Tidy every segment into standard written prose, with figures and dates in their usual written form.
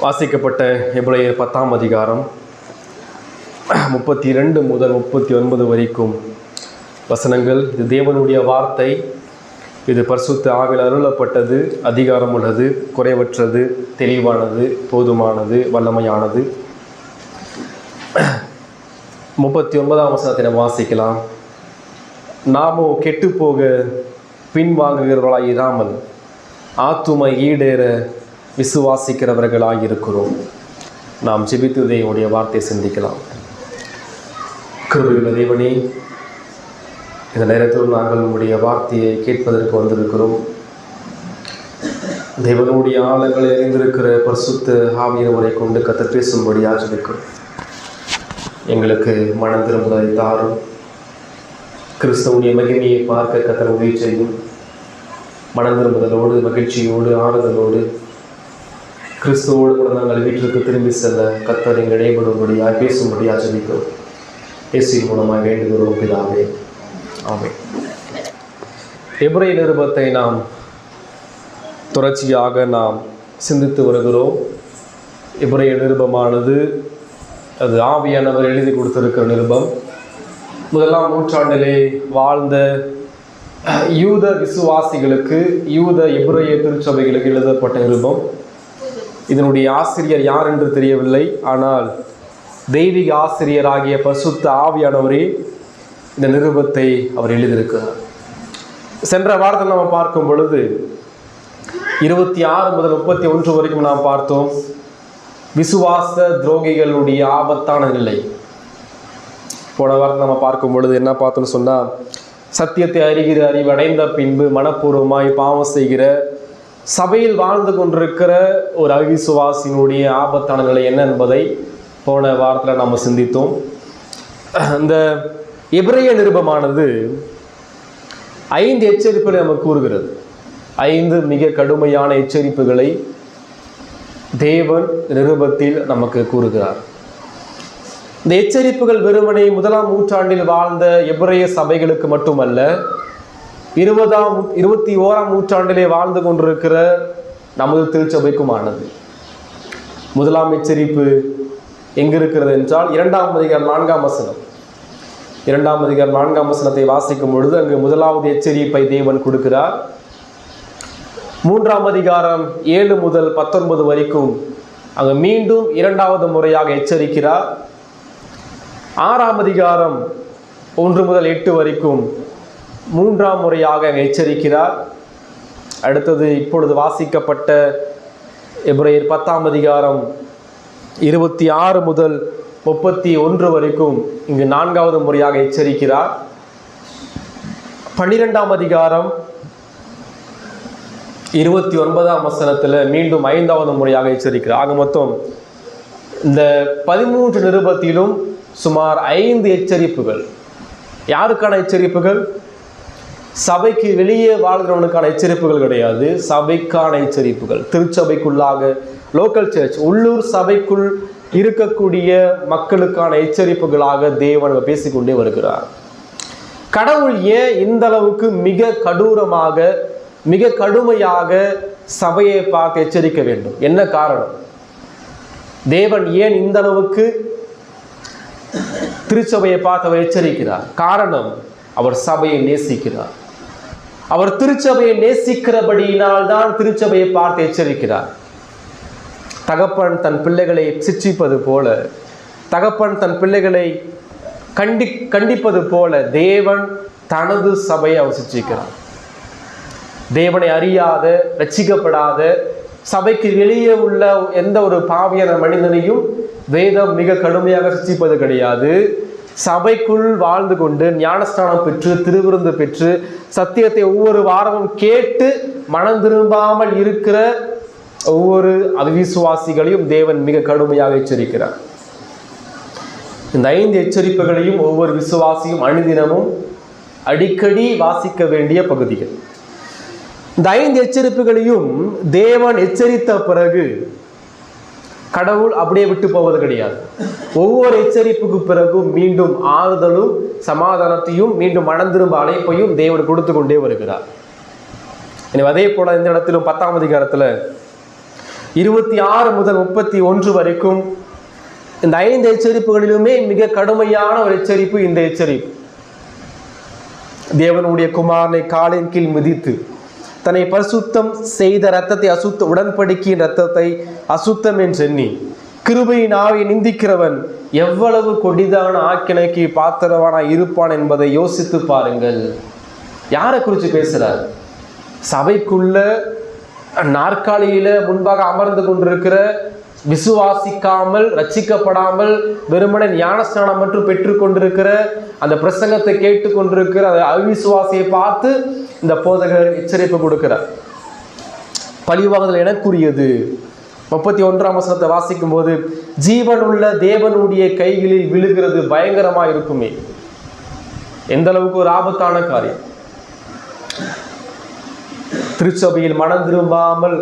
வாசிக்கப்பட்ட எபிரேயர் 10ஆம் அதிகாரம் 32 முதல் 39 வரைக்கும் வசனங்கள். இது தேவனுடைய வார்த்தை. இது பரிசுத்த ஆவியில் அருளப்பட்டது, அதிகாரம் உள்ளது, குறைவற்றது, தெளிவானது, போதுமானது, வல்லமையானது. 39ஆம் வசனத்தை நாம் வாசிக்கலாம். நாமோ கெட்டுப்போக பின்வாங்குகிறவர்களாய் இராமல் ஆத்துமை ஈடேற விசுவாசிக்கிறவர்களாக இருக்கிறோம். நாம் ஜெபித்து தேவனுடைய வார்த்தையை சிந்திக்கலாம். கிருபையுள்ள தேவனே, இந்த நேரத்தில் நாங்கள் உங்களுடைய வார்த்தையை கேட்பதற்கு வந்திருக்கிறோம். தேவனுடைய ஆழங்களை அறிந்திருக்கிற பரிசுத்த ஆவியானவரை கொண்டு கர்த்தர் பேசும்படியாக ஜெபிக்கிறோம். எங்களுக்கு மனம் திரும்புவதை தாரும். கிறிஸ்துவுடைய மகிமையை பார்க்க கர்த்தர் உதவி செய்யும். மனம் திரும்புதலோடு, மகிழ்ச்சியோடு, ஆறுதலோடு கிறிஸ்துவோடு கூட நாங்கள் வீட்டிற்கு திரும்பி செல்ல கர்த்தர் எங்கள் இடைபடும்படியாக பேசும்படியாக ஜெபிக்கிறோம். இயேசுவின் மூலமாக வேண்டுகிறோம் பிதாவே, ஆமென். எபிரேய நிருபத்தை நாம் தொடர்ச்சியாக நாம் சிந்தித்து வருகிறோம். எபிரேய நிருபமானது அது ஆவியானவர் எழுதி கொடுத்திருக்கிற நிருபம். 1ஆம் நூற்றாண்டிலே வாழ்ந்த யூத விசுவாசிகளுக்கு, யூத எபிரேய திருச்சபைகளுக்கு எழுதப்பட்ட நிருபம். இதனுடைய ஆசிரியர் யார் என்று தெரியவில்லை. ஆனால் தெய்வீக ஆசிரியராகிய பரிசுத்த ஆவியானவரே இந்த நிருபத்தை அவர் எழுதியிருக்கிறார். சென்ற வாரத்தில் நாம் பார்க்கும் பொழுது 26 முதல் 31 வரைக்கும் நாம் பார்த்தோம். விசுவாச துரோகிகளுடைய ஆபத்தான நிலை. போன வாரத்தில் நம்ம பார்க்கும் பொழுது என்ன பார்த்தோம்னு சொன்னால், சத்தியத்தை அறிகிற அறிவடைந்த பின்பு மனப்பூர்வமாய் பாவம் செய்கிற சபையில் வாழ்ந்து கொண்டிருக்கிற ஒரு அவிசுவாசியினுடைய ஆபத்தான நிலை என்ன என்பதை போன வாரத்தில் நாம் சிந்தித்தோம். இந்த எபிரேய நிருபமானது 5 எச்சரிப்புகளை நமக்கு கூறுகிறது. 5 மிக கடுமையான எச்சரிப்புகளை தேவன் நிருபத்தில் நமக்கு கூறுகிறார். இந்த எச்சரிப்புகள் வெறுமனே 1ஆம் நூற்றாண்டில் வாழ்ந்த எபிரேய சபைகளுக்கு மட்டுமல்ல, 21ஆம் நூற்றாண்டிலே வாழ்ந்து கொண்டிருக்கிற நமது திருச்சபைக்குமானது. முதலாம் எச்சரிப்பு எங்கு இருக்கிறது என்றால் 2ஆம் அதிகாரம் 4ஆம் வசனம். 2ஆம் அதிகாரம் 4ஆம் வசனத்தை வாசிக்கும் பொழுது அங்கு முதலாவது எச்சரிப்பை தேவன் கொடுக்கிறார். 3ஆம் அதிகாரம் 7 முதல் 19 வரைக்கும் அங்கு மீண்டும் 2வது முறையாக எச்சரிக்கிறார். 6ஆம் அதிகாரம் 1 முதல் 8 வரைக்கும் 3ஆம் முறையாக எச்சரிக்கிறார். அடுத்தது இப்பொழுது வாசிக்கப்பட்ட எபிரேயர் 10ஆம் அதிகாரம் 26 முதல் 31 வரைக்கும் இங்கு 4வது முறையாக எச்சரிக்கிறார். 12ஆம் அதிகாரம் 29ஆம் வசனத்தில் மீண்டும் 5வது முறையாக எச்சரிக்கிறார். ஆக மொத்தம் இந்த 13 நிருபத்திலும் சுமார் 5 எச்சரிப்புகள். யாருக்கான எச்சரிப்புகள்? சபைக்கு வெளியே வாழ்கிறவனுக்கான எச்சரிப்புகள் கிடையாது, சபைக்கான எச்சரிப்புகள். திருச்சபைக்குள்ளாக, லோக்கல் சர்ச், உள்ளூர் சபைக்குள் இருக்கக்கூடிய மக்களுக்கான எச்சரிப்புகளாக தேவன் பேசிக்கொண்டே வருகிறார். கடவுள் ஏன் இந்த அளவுக்கு மிக கடூரமாக, மிக கடுமையாக சபையை பார்த்து எச்சரிக்க வேண்டும்? என்ன காரணம்? தேவன் ஏன் இந்த அளவுக்கு திருச்சபையை பார்த்து அவர் எச்சரிக்கிறார்? காரணம், அவர் சபையை நேசிக்கிறார். அவர் திருச்சபையை நேசிக்கிறபடியினால் தான் திருச்சபையை பார்த்து எச்சரிக்கிறார். தகப்பன் தன் பிள்ளைகளை சிட்சிப்பது போல, தகப்பன் தன் பிள்ளைகளை கண்டிப்பது போல தேவன் தனது சபையை அவர் சிட்சிக்கிறார். தேவனை அறியாத, ரட்சிக்கப்படாத, சபைக்கு வெளியே உள்ள எந்த ஒரு பாவியான மனிதனையும் வேதம் மிக கடுமையாக சிட்சிப்பது கிடையாது. சபைக்குள் வாழ்ந்து கொண்டு ஞானஸ்நானம் பெற்று, திருவிருந்து பெற்று, சத்தியத்தை ஒவ்வொரு வாரமும் கேட்டு மனம் திரும்பாமல் இருக்கிற ஒவ்வொரு அவிசுவாசிகளையும் தேவன் மிக கடுமையாக எச்சரிக்கிறார். இந்த 5 எச்சரிப்புகளையும் ஒவ்வொரு விசுவாசியும் அனுதினமும் அடிக்கடி வாசிக்க வேண்டிய பகுதிகள். இந்த 5 எச்சரிப்புகளையும் தேவன் எச்சரித்த பிறகு கடவுள் அப்படியே விட்டு போவது கிடையாது. ஒவ்வொரு எச்சரிப்புக்கு பிறகும் மீண்டும் ஆறுதலும் சமாதானத்தையும் மீண்டும் மனம் திரும்ப அழைப்பையும் தேவன் கொடுத்து கொண்டே வருகிறார். எனவே அதே போல இந்த இடத்திலும் 10ஆம் அதிகாரத்தில் 26 முதல் 31 வரைக்கும் இந்த 5 எச்சரிப்புகளிலுமே மிக கடுமையான ஒரு எச்சரிப்பு இந்த எச்சரிப்பு. தேவனுடைய குமாரனை காலின் கீழ் மிதித்து தன்னை பரிசுத்தம் செய்த இரத்தத்தை உடன்படிக்கையின் இரத்தத்தை அசுத்தம் என்றெண்ணி கிருபையின் ஆவியை நிந்திக்கிறவன் எவ்வளவு கொடிதான ஆக்கினைக்கு பாத்திரவானாய் இருப்பான் என்பதை யோசித்து பாருங்கள். யாரை குறித்து பேசுறார்? சபைக்குள்ள நாற்காலியில முன்பாக அமர்ந்து கொண்டிருக்கிற விசுவாசிக்காமல் ரட்சிக்கப்படாமல் வெறுமனை ஞானஸ்நானம் மற்றும் பெற்றுக்கொண்டிருக்கிற அந்த பிரசங்கத்தை கேட்டுக்கொண்டிருக்கிற அந்த அவிசுவாசியை பார்த்து இந்த போதகர் எச்சரிப்பு கொடுக்கிறார். பழிவாங்குதல் எனக்குரியது. 31ஆம் வசனத்தை வாசிக்கும் போது, ஜீவன் உள்ள தேவனுடைய கைகளில் விழுகிறது பயங்கரமா இருக்குமே. எந்த அளவுக்கு ஒரு ஆபத்தான காரியம். திருச்சபையில் மனம் திரும்பாமல்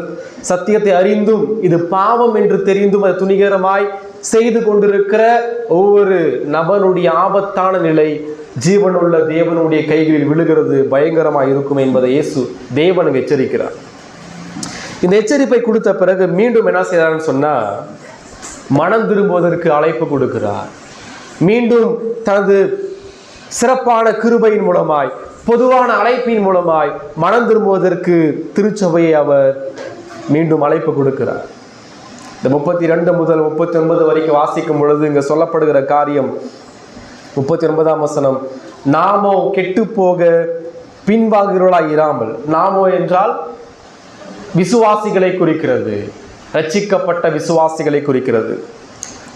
சத்தியத்தை அறிந்தும் இது பாவம் என்று தெரிந்தும் அது துணிகரமாய் செய்து கொண்டிருக்கிற ஒவ்வொரு நபனுடைய ஆபத்தான நிலை ஜீவனுள்ள தேவனுடைய கைகளில் விழுகிறது பயங்கரமாய் இருக்கும் என்பதை இயேசு தேவனுக்கு எச்சரிக்கிறார். இந்த எச்சரிப்பை கொடுத்த பிறகு மீண்டும் என்ன செய்யறாருன்னு சொன்னா, மனம் திரும்புவதற்கு அழைப்பு கொடுக்கிறார். மீண்டும் தனது சிறப்பான கிருபையின் மூலமாய் பொதுவான அழைப்பின் மூலமாய் மனம் திரும்புவதற்கு திருச்சபையை அவர் மீண்டும் அழைப்பு கொடுக்கிறார். இந்த 32 முதல் 39 வரைக்கும் வாசிக்கும் பொழுது இங்க சொல்லப்படுகிற காரியம் 39ஆம் வசனம், நாமோ கெட்டு போக பின்வாங்குகிறவர்களாய் இராமல். நாமோ என்றால் விசுவாசிகளை குறிக்கிறது, ரட்சிக்கப்பட்ட விசுவாசிகளை குறிக்கிறது.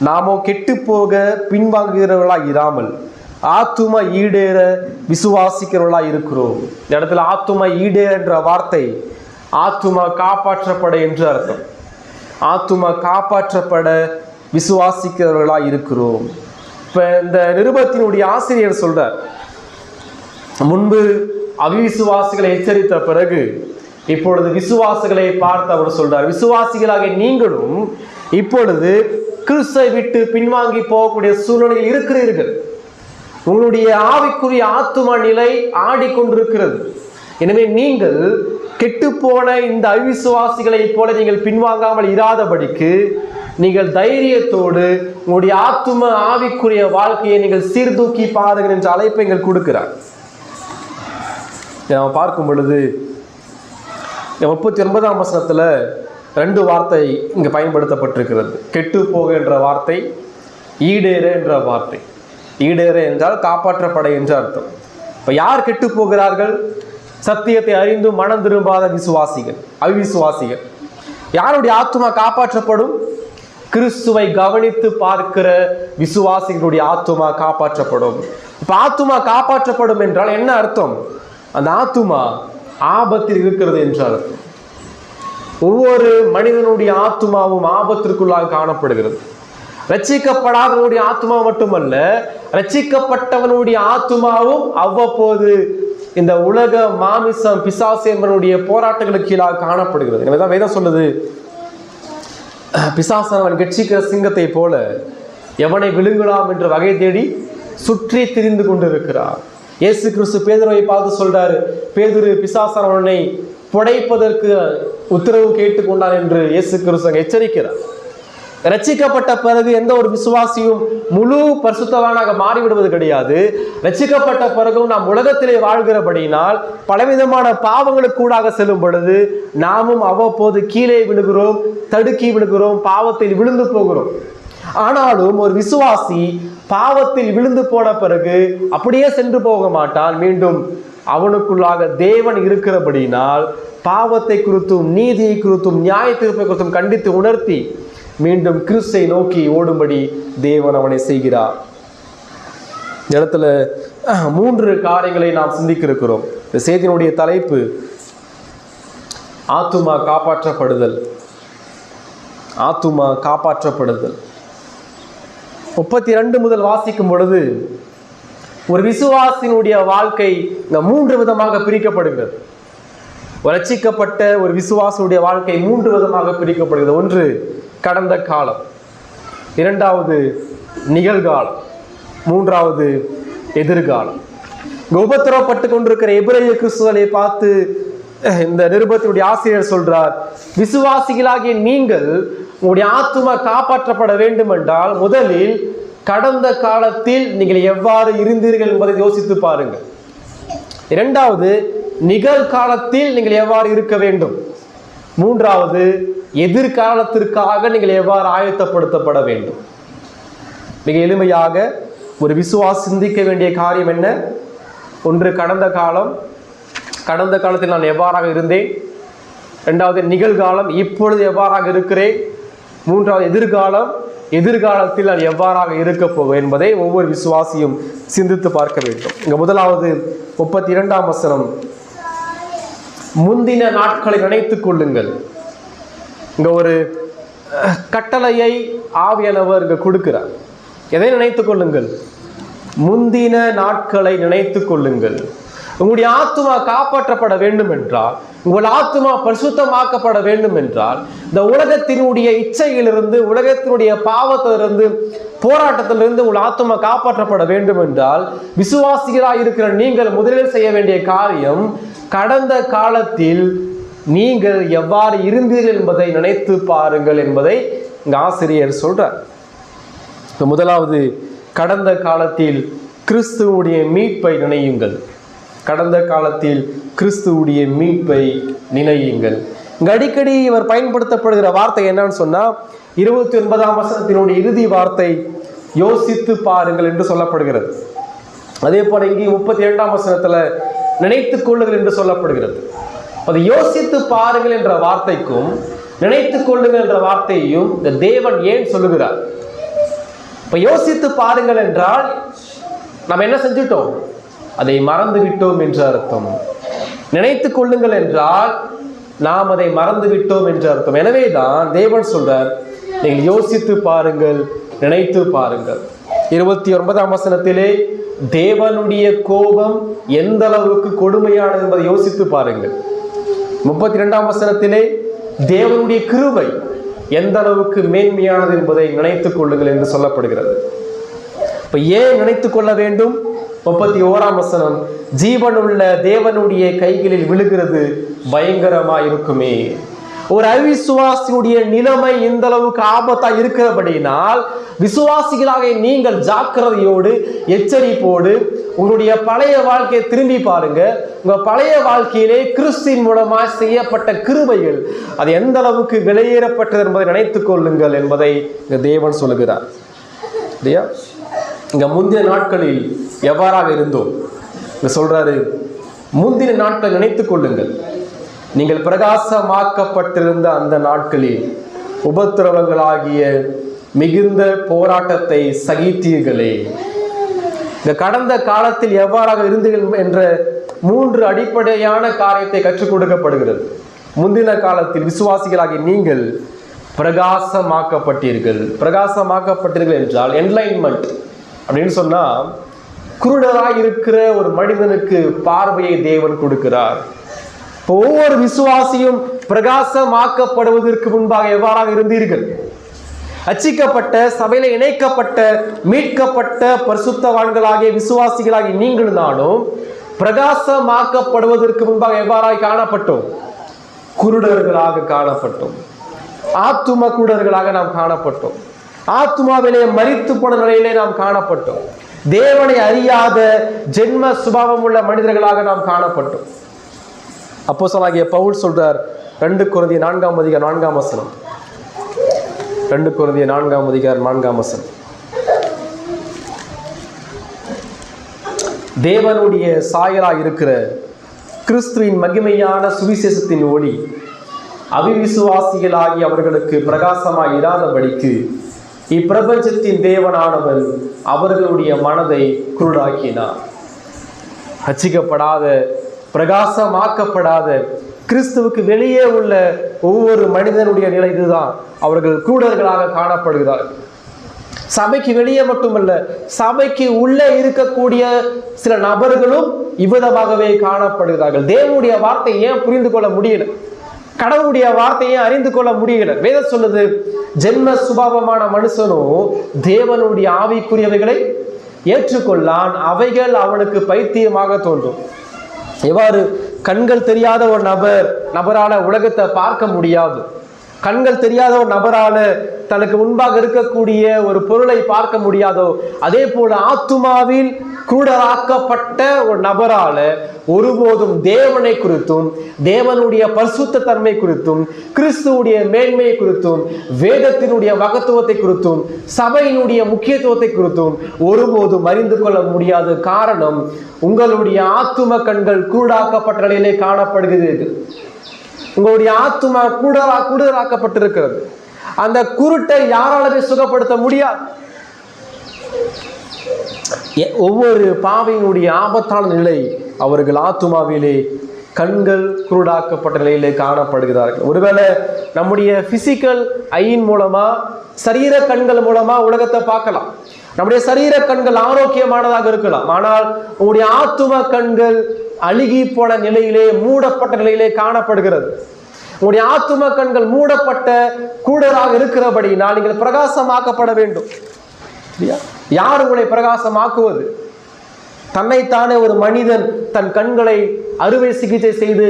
நாமோ கெட்டு போக பின்வாங்குகிறவர்களாய் இராமல் ஆத்தும ஈடேற விசுவாசிக்கிறவர்களாய் இருக்கிறோம். இந்த இடத்துல ஆத்தும ஈடேற என்ற வார்த்தை ஆத்துமா காப்பாற்றப்பட என்று அர்த்தம். ஆத்துமா காப்பாற்றப்பட விசுவாசிக்கிறவர்களாய் இருக்கிறோம். இப்ப இந்த நிருபத்தினுடைய ஆசிரியர் சொல்றார், முன்பு அவிசுவாசிகளை எச்சரித்த பிறகு இப்பொழுது விசுவாசிகளை பார்த்து அவர் சொல்றார், விசுவாசிகளாக நீங்களும் இப்பொழுது கிறிஸ்துவை விட்டு பின்வாங்கி போகக்கூடிய சூழ்நிலையில் இருக்கிறீர்கள். உங்களுடைய ஆவிக்குரிய ஆத்தும நிலை ஆடிக்கொண்டிருக்கிறது. எனவே நீங்கள் கெட்டுப்போன இந்த அவிசுவாசிகளை போல நீங்கள் பின்வாங்காமல் இராதபடிக்கு நீங்கள் தைரியத்தோடு உங்களுடைய ஆத்தும ஆவிக்குரிய வாழ்க்கையை நீங்கள் சீர்தூக்கி பாருங்கள் என்ற அழைப்பை எங்கள் கொடுக்கிறார். நாம் பார்க்கும் பொழுது 39ஆம் வசனத்துல 2 வார்த்தை இங்கு பயன்படுத்தப்பட்டிருக்கிறது. கெட்டு போக என்ற வார்த்தை, ஈடேற என்ற வார்த்தை. ஈடேற என்றால் காப்பாற்றப்பட என்று அர்த்தம். இப்ப யார் கெட்டு போகிறார்கள்? சத்தியத்தை அறிந்து மனம் திரும்பாத விசுவாசிகள், அவிசுவாசிகள். யாருடைய ஆத்துமா காப்பாற்றப்படும்? கிறிஸ்துவை கவனித்து பார்க்கிற விசுவாசிகளுடைய ஆத்துமா காப்பாற்றப்படும். இப்ப ஆத்துமா காப்பாற்றப்படும் என்றால் என்ன அர்த்தம்? அந்த ஆத்துமா ஆபத்தில் இருக்கிறது என்று அர்த்தம். ஒவ்வொரு மனிதனுடைய ஆத்துமாவும் ஆபத்திற்குள்ளாக காணப்படுகிறது. ரட்சிக்கப்படாதவனுடைய ஆத்மா மட்டுமல்ல, ரட்சிக்கப்பட்டவனுடைய ஆத்மாவும் அவ்வப்போது இந்த உலக மாமிசம் பிசாசு என்பவனுடைய போராட்டங்களுக்கு கீழாக காணப்படுகிறது. எனவேதான் வேதம் சொல்லுது, பிசாசானவன் கெட்சிக்கிற சிங்கத்தை போல எவனை விழுங்கலாம் என்று வகை தேடி சுற்றி திரிந்து கொண்டிருக்கிறார். இயேசு கிறிஸ்து பேதுருவை பார்த்து சொல்றாரு, பேதுரு பிசாசானவனை புடைப்பதற்கு உத்தரவு கேட்டுக்கொண்டான் என்று இயேசு கிறிஸ்து எச்சரிக்கிறார். ரட்சிக்கப்பட்ட பிறகு எந்த ஒரு விசுவாசியும் முழு பரிசுத்தவானாக மாறிவிடுவது கிடையாது. ரட்சிக்கப்பட்ட பிறகும் நாம் உலகத்திலே வாழ்கிறபடியினால் பலவிதமான பாவங்களுக்கு கூடாக செல்லும் பொழுது நாமும் அவ்வப்போது கீழே விழுகிறோம், தடுக்கி விழுகிறோம், பாவத்தில் விழுந்து போகிறோம். ஆனாலும் ஒரு விசுவாசி பாவத்தில் விழுந்து போன பிறகு அப்படியே சென்று போக மாட்டான். மீண்டும் அவனுக்குள்ளாக தேவன் இருக்கிறபடியினால் பாவத்தை குறித்தும் நீதியை குறித்தும் நியாய தீர்ப்பை குறித்தும் கண்டித்து உணர்த்தி மீண்டும் கிறிஸ்தை நோக்கி ஓடும்படி தேவன் அவனை செய்கிறார். இந்த இடத்துல 3 காரியங்களை நாம் சிந்திக்க இருக்கிறோம். இந்த செய்தியினுடைய தலைப்பு ஆத்துமா காப்பாற்றப்படுதல். ஆத்துமா காப்பாற்றப்படுதல். 32 முதல் வாசிக்கும் பொழுது ஒரு விசுவாசினுடைய வாழ்க்கை 3 விதமாக பிரிக்கப்படுகிறது. ரட்சிக்கப்பட்ட ஒரு விசுவாசினுடைய வாழ்க்கை 3 விதமாக பிரிக்கப்படுகிறது. ஒன்று கடந்த காலம், 2வது நிகழ்காலம், 3வது எதிர்காலம். உபத்திரவப்பட்டு கொண்டிருக்கிற எபிரேய கிறிஸ்துவனை பார்த்து இந்த நிருபத்தினுடைய ஆசிரியர் சொல்றார், விசுவாசிகளாகிய நீங்கள் உங்களுடைய ஆத்துமா காப்பாற்றப்பட வேண்டும் என்றால் முதலில் கடந்த காலத்தில் நீங்கள் எவ்வாறு இருந்தீர்கள் என்பதை யோசித்து பாருங்கள். இரண்டாவது, நிகழ்காலத்தில் நீங்கள் எவ்வாறு இருக்க வேண்டும். மூன்றாவது, எதிர்காலத்திற்காக நீங்கள் எவ்வாறு ஆயத்தப்படுத்தப்பட வேண்டும். மிக எளிமையாக ஒரு விசுவாசி சிந்திக்க வேண்டிய காரியம் என்ன? ஒன்று, கடந்த காலத்தில் நான் எவ்வாறாக இருந்தேன். இரண்டாவது, நிகழ்காலம், இப்பொழுது எவ்வாறாக இருக்கிறேன். மூன்றாவது, எதிர்காலத்தில் நான் எவ்வாறாக இருக்க போவேன் என்பதை ஒவ்வொரு விசுவாசியும் சிந்தித்து பார்க்க வேண்டும். இங்க முதலாவது 32ஆம் வசனம், முந்தின நாட்களை நினைத்துக் கொள்ளுங்கள். இங்க ஒரு கட்டளையை ஆவியானவர் இங்க கொடுக்கிறார். எதை நினைத்துக் கொள்ளுங்கள்? முந்தின நாட்களை நினைத்துக் கொள்ளுங்கள். உங்களுடைய ஆத்துமா காப்பாற்றப்பட வேண்டும் என்றால், உங்கள் ஆத்துமா பரிசுத்தமாக்கப்பட வேண்டும் என்றால், இந்த உலகத்தினுடைய இச்சையிலிருந்து, உலகத்தினுடைய பாவத்திலிருந்து, போராட்டத்திலிருந்து உங்கள் ஆத்துமா காப்பாற்றப்பட வேண்டும் என்றால், விசுவாசிகளாக இருக்கிற நீங்கள் முதலில் செய்ய வேண்டிய காரியம், கடந்த காலத்தில் நீங்கள் எவ்வாறு இருந்தீர்கள் என்பதை நினைத்து பாருங்கள் என்பதை இங்க ஆசிரியர் சொல்றார். முதலாவது, கடந்த காலத்தில் கிறிஸ்துவுடைய மீட்பை நினையுங்கள். கடந்த காலத்தில் கிறிஸ்துவுடைய மீட்பை நினையுங்கள். இங்க அடிக்கடி இவர் பயன்படுத்தப்படுகிற வார்த்தை என்னன்னு சொன்னா, 29ஆம் வசனத்தினுடைய இறுதி வார்த்தை யோசித்து பாருங்கள் என்று சொல்லப்படுகிறது. அதே போல இங்கே 32ஆம் வசனத்துல நினைத்துக் கொள்ளுங்கள் என்று சொல்லப்படுகிறது. அது யோசித்து பாருங்கள் என்ற வார்த்தைக்கும் நினைத்துக் கொள்ளுங்கள் என்ற வார்த்தையையும் இந்த தேவன் ஏன் சொல்லுகிறார்? இப்ப யோசித்து பாருங்கள் என்றால் நாம் என்ன செஞ்சிட்டோம்? அதை மறந்து விட்டோம் என்று அர்த்தம். நினைத்துக் கொள்ளுங்கள் என்றால் நாம் அதை மறந்து விட்டோம் என்று அர்த்தம். எனவேதான் தேவன் சொல்றார், நீங்கள் யோசித்து பாருங்கள், நினைத்து பாருங்கள். 29ஆம் வசனத்திலே தேவனுடைய கோபம் எந்த அளவுக்கு கொடுமையானது என்பதை யோசித்து பாருங்கள். 32ஆம் வசனத்திலே தேவனுடைய கிருபை எந்த அளவுக்கு மேன்மையானது என்பதை நினைத்துக் கொள்ளுங்கள் என்று சொல்லப்படுகிறது. இப்ப ஏன் நினைத்துக் கொள்ள வேண்டும்? 31ஆம் வசனம், ஜீவனுள்ள தேவனுடைய கைகளில் விழுகிறது பயங்கரமா இருக்குமே. ஒரு அவிசுவாசியுடைய நிலைமை இந்த அளவுக்கு ஆபத்தா இருக்கிறபடினால், விசுவாசிகளாக நீங்கள் ஜாக்கிரதையோடு, எச்சரிப்போடு உங்களுடைய பழைய வாழ்க்கையை திரும்பி பாருங்க. உங்க பழைய வாழ்க்கையிலே கிறிஸ்துவின் மூலமாக செய்யப்பட்ட கிருபைகள் அது எந்த அளவுக்கு வெளியேறப்பட்டது என்பதை நினைத்துக் கொள்ளுங்கள் என்பதை இந்த தேவன் சொல்லுகிறார். இல்லையா? இங்க முந்தின நாட்களில் எவ்வாறாக இருந்தோம் இங்க சொல்றாரு, முந்தின நாட்களை நினைத்துக் கொள்ளுங்கள். நீங்கள் பிரகாசமாக்கப்பட்டிருந்த அந்த நாட்களில் உபத்திரவங்களாகிய மிகுந்த போராட்டத்தை சகித்தீர்களே. இந்த கடந்த காலத்தில் எவ்வாறாக இருந்தீர்கள் என்ற 3 அடிப்படையான காரியத்தை கற்றுக் கொடுக்கப்படுகிறது. முந்தின காலத்தில் விசுவாசிகளாகிய நீங்கள் பிரகாசமாக்கப்பட்டீர்கள். பிரகாசமாக்கப்பட்டீர்கள் என்றால் என்லைன்மெண்ட் அப்படின்னு சொன்னா, குருடராய் இருக்கிற ஒரு மனிதனுக்கு பார்வையை தேவன் கொடுக்கிறார். ஒவ்வொரு விசுவாசியும் பிரகாசமாக்கப்படுவதற்கு முன்பாக எவ்வாறாக இருந்தீர்கள்? அச்சிக்கப்பட்ட, சபையில இணைக்கப்பட்ட, மீட்கப்பட்ட பரிசுத்தவான்களாகிய விசுவாசிகளாகிய நீங்கள் நானும் பிரகாசமாக்கப்படுவதற்கு முன்பாக எவ்வாறாக காணப்பட்டோம்? குருடர்களாக காணப்பட்டோம். ஆத்தும குருடர்களாக நாம் காணப்பட்டோம். ஆத்துமாவிலே மரித்து போன நிலையிலே நாம் காணப்பட்டோம். தேவனை அறியாத ஜென்ம சுபாவம் உள்ள மனிதர்களாக நாம் காணப்பட்டோம். அப்போஸ்தலனாகிய பவுல் சொல்றார், 2 கொரிந்தியர் 4ஆம் அதிகாரம் 4ஆம் வசனம். 2 கொரிந்தியர் 4ஆம் அதிகாரம் 4ஆம் வசனம். தேவனுடைய சாயலாய் இருக்கிற கிறிஸ்துவின் மகிமையான சுவிசேஷத்தின் ஒளி அவிவிசுவாசிகளாகி அவர்களுக்கு பிரகாசமாய் இராதபடிக்கு இப்பிரபஞ்சத்தின் தேவனானவன் அவர்களுடைய மனதை குருடாக்கினார். அச்சிக்கப்படாத, பிரகாசமாக்கப்படாத, கிறிஸ்துவுக்கு வெளியே உள்ள ஒவ்வொரு மனிதனுடைய நிலை இதுதான். அவர்கள் குருடர்களாக காணப்படுகிறார்கள். சபைக்கு வெளியே மட்டுமல்ல, சபைக்கு உள்ளே இருக்கக்கூடிய சில நபர்களும் இவ்விதமாகவே காணப்படுகிறார்கள். தேவனுடைய வார்த்தையை ஏன் புரிந்து கொள்ள முடியல? கடவுளுடைய வார்த்தையை அறிந்து கொள்ள முடியல. வேதம் சொல்லுது, ஜென்ம சுபாவமான மனுஷனும் தேவனுடைய ஆவிக்குரியவைகளை ஏற்றுக்கொள்ளான், அவைகள் அவனுக்கு பைத்தியமாக தோன்றும். எவ்வாறு கண்கள் தெரியாத ஒரு நபரால உலகத்தை பார்க்க முடியாது. கண்கள் தெரியாத ஒரு நபரால தனக்கு முன்பாக இருக்கக்கூடிய ஒரு பொருளை பார்க்க முடியாதோ, அதே போல ஆத்துமாவில் குருடராக்கப்பட்ட ஒரு நபரால ஒருபோதும் தேவனை குறித்தும், தேவனுடைய பரிசுத்த தன்மை குறித்தும், கிறிஸ்துவுடைய மேன்மையை குறித்தும், வேதத்தினுடைய மகத்துவத்தை குறித்தும், சபையினுடைய முக்கியத்துவத்தை குறித்தும் ஒருபோதும் அறிந்து கொள்ள முடியாது. காரணம், உங்களுடைய ஆத்தும கண்கள் குருடாக்கப்பட்ட நிலையிலே காணப்படுகிறது. உங்களுடைய ஆத்துமா குருடராக்கப்பட்டிருக்கிறது. அந்த குருட்டை யாராலுமே சுகப்படுத்த முடியாது. ஒவ்வொரு பாவியினுடைய ஆபத்தான நிலை, அவர்கள் ஆத்துமாவிலே கண்கள் குருடாக்கப்பட்ட நிலையிலே காணப்படுகிறார்கள். ஒருவேளை நம்முடைய பிசிக்கல் ஐயின் மூலமா, சரீர கண்கள் மூலமா உலகத்தை பார்க்கலாம். நம்முடைய சரீர கண்கள் ஆரோக்கியமானதாக இருக்கலாம். ஆனால் உங்களுடைய ஆத்தும கண்கள் அழுகி போன நிலையிலே, மூடப்பட்ட நிலையிலே காணப்படுகிறது. உங்களுடைய ஆத்தும கண்கள் மூடப்பட்ட கூடராக இருக்கிறபடினால் நீங்கள் பிரகாசமாக்கப்பட வேண்டும். யார் உங்களை பிரகாசமாக்குவது? தன்னைத்தானே ஒரு மனிதன் தன் கண்களை அறுவை சிகிச்சை செய்து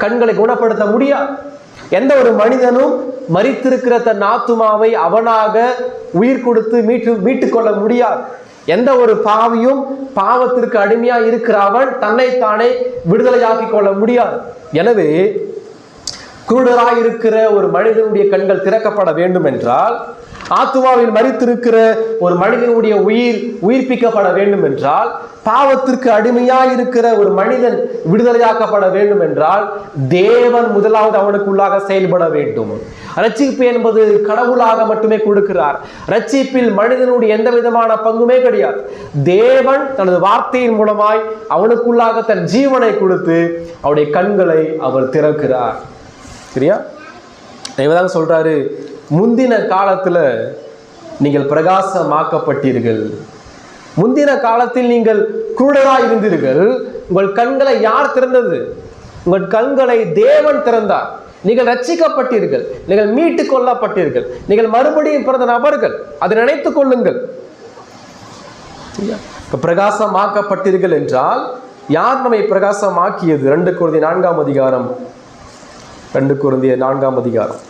கண்களை குணப்படுத்த முடியாது. எந்த ஒரு மனிதனும் மரித்திருக்கிற தன் ஆத்துமாவை அவனாக உயிர் கொடுத்து மீட்டுக் கொள்ள முடியாது. எந்த ஒரு பாவியும் பாவத்திற்கு அடிமையா இருக்கிற அவன் தன்னைத்தானே விடுதலையாக்கி கொள்ள முடியாது. எனவே குருடராய் இருக்கிற ஒரு மனிதனுடைய கண்கள் திறக்கப்பட வேண்டும் என்றால், ஆத்துமாவில் மரித்திருக்கிற ஒரு மனிதனுடைய உயிர்ப்பிக்கப்பட வேண்டும் என்றால், பாவத்திற்கு அடிமையாய் இருக்கிற ஒரு மனிதன் விடுதலையாக்கப்பட வேண்டும் என்றால், தேவன் முதலாவது அவனுக்குள்ளாக செயல்பட வேண்டும். ரட்சிப்பு என்பது கடவுளாக மட்டுமே கொடுக்கிறார். ரட்சிப்பில் மனிதனுடைய எந்த விதமான பங்குமே கிடையாது. தேவன் தனது வார்த்தையின் மூலமாய் அவனுக்குள்ளாக தன் ஜீவனை கொடுத்து அவருடைய கண்களை அவர் திறக்கிறார். சரியா? இவதான் சொல்றாரு, முந்தின காலத்துல நீங்கள் பிரகாசமாக்கப்பட்டீர்கள். முந்தின காலத்தில் நீங்கள் குருடராய் இருந்தீர்கள். உங்கள் கண்களை யார் திறந்தது? உங்கள் கண்களை தேவன் திறந்தார். நீங்கள் ரட்சிக்கப்பட்டீர்கள், நீங்கள் மீட்டு கொள்ளப்பட்டீர்கள், நீங்கள் மறுபடியும் பிறந்த நபர்கள். அதை நினைத்துக் கொள்ளுங்கள். பிரகாசமாக்கப்பட்டீர்கள் என்றால் யார் நம்மை பிரகாசமாக்கியது? 2 கொரிந்தியர் 4ஆம் அதிகாரம் 2 கொரிந்தியர் 4ஆம் அதிகாரம்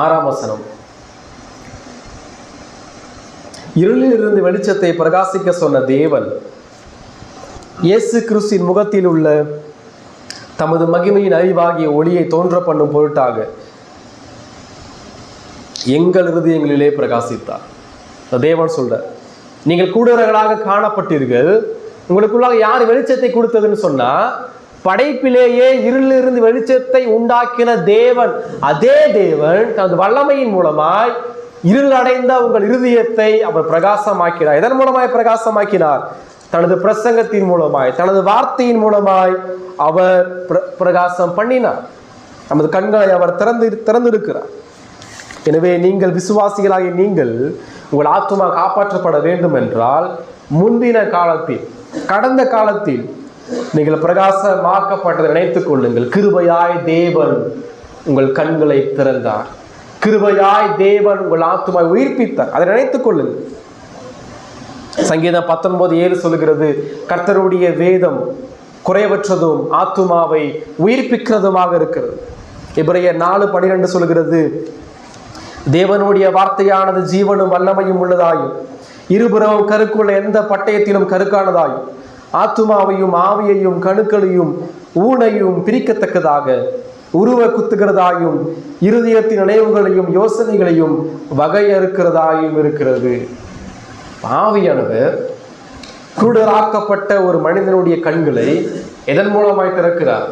6ஆம் வசனம். இருளில் இருந்து வெளிச்சத்தை பிரகாசிக்க சொன்ன தேவன் இயேசு கிறிஸ்துவின் முகத்தில் உள்ள தமது மகிமையின் அறிவாகிய ஒளியை தோன்ற பண்ணும் பொருட்டாக எங்கள் இருதயங்களிலே பிரகாசித்தார். தேவன் சொல்றார், நீங்கள் கூடுதலாக காணப்பட்டீர்கள். உங்களுக்குள்ளாக யார் வெளிச்சத்தை கொடுத்ததுன்னு சொன்னா, படைப்பிலேயே இருளிலிருந்து வெளிச்சத்தை உண்டாக்கின தேவன். அதே தேவன் தனது வல்லமையின் மூலமாய் இருள் அடைந்த உங்கள் இருதயத்தை அவர் பிரகாசமாக்கினார். எதன் மூலமாய் பிரகாசமாக்கினார்? தனது பிரசங்கத்தின் மூலமாய், தனது வார்த்தையின் மூலமாய் அவர் பிரகாசம் பண்ணினார். நமது கண்களை அவர் திறந்திருக்கிறார். எனவே நீங்கள் விசுவாசிகளாகி நீங்கள் உங்கள் ஆத்துமா காப்பாற்றப்பட வேண்டும் என்றால், முந்தின காலத்தில், கடந்த காலத்தில் நீங்கள் பிரகாசமாக்கப்பட்டதை நினைத்துக் கொள்ளுங்கள். கிருபையாய் தேவன் உங்கள் கண்களை திறந்தார். கிருபையாய் தேவன் உங்கள் ஆத்துமாவை உயிர்ப்பித்தார். அதை நினைத்துக் கொள்ளுங்கள். சங்கீதம் 19:7 சொல்லுகிறது, கர்த்தருடைய வேதம் குறைவற்றதும் ஆத்துமாவை உயிர்ப்பிக்கிறதுமாக இருக்கிறது. எபிரேயர் 4:12 சொல்லுகிறது, தேவனுடைய வார்த்தையானது ஜீவனும் வல்லமையும் உள்ளதாயும் இருபுறமும் கருக்குள்ள எந்த பட்டயத்திலும் கருக்கானதாயும் ஆத்துமாவையும் ஆவியையும் கணுக்களையும் ஊனையும் பிரிக்கத்தக்கதாக உருவ குத்துகிறதாயும் இருதயத்தின் நினைவுகளையும் யோசனைகளையும் வகையறுக்கிறதாயும் இருக்கிறது. ஆவியானவர் குருடராக்கப்பட்ட ஒரு மனிதனுடைய கண்களை எதன் மூலமாய் திறக்கிறார்?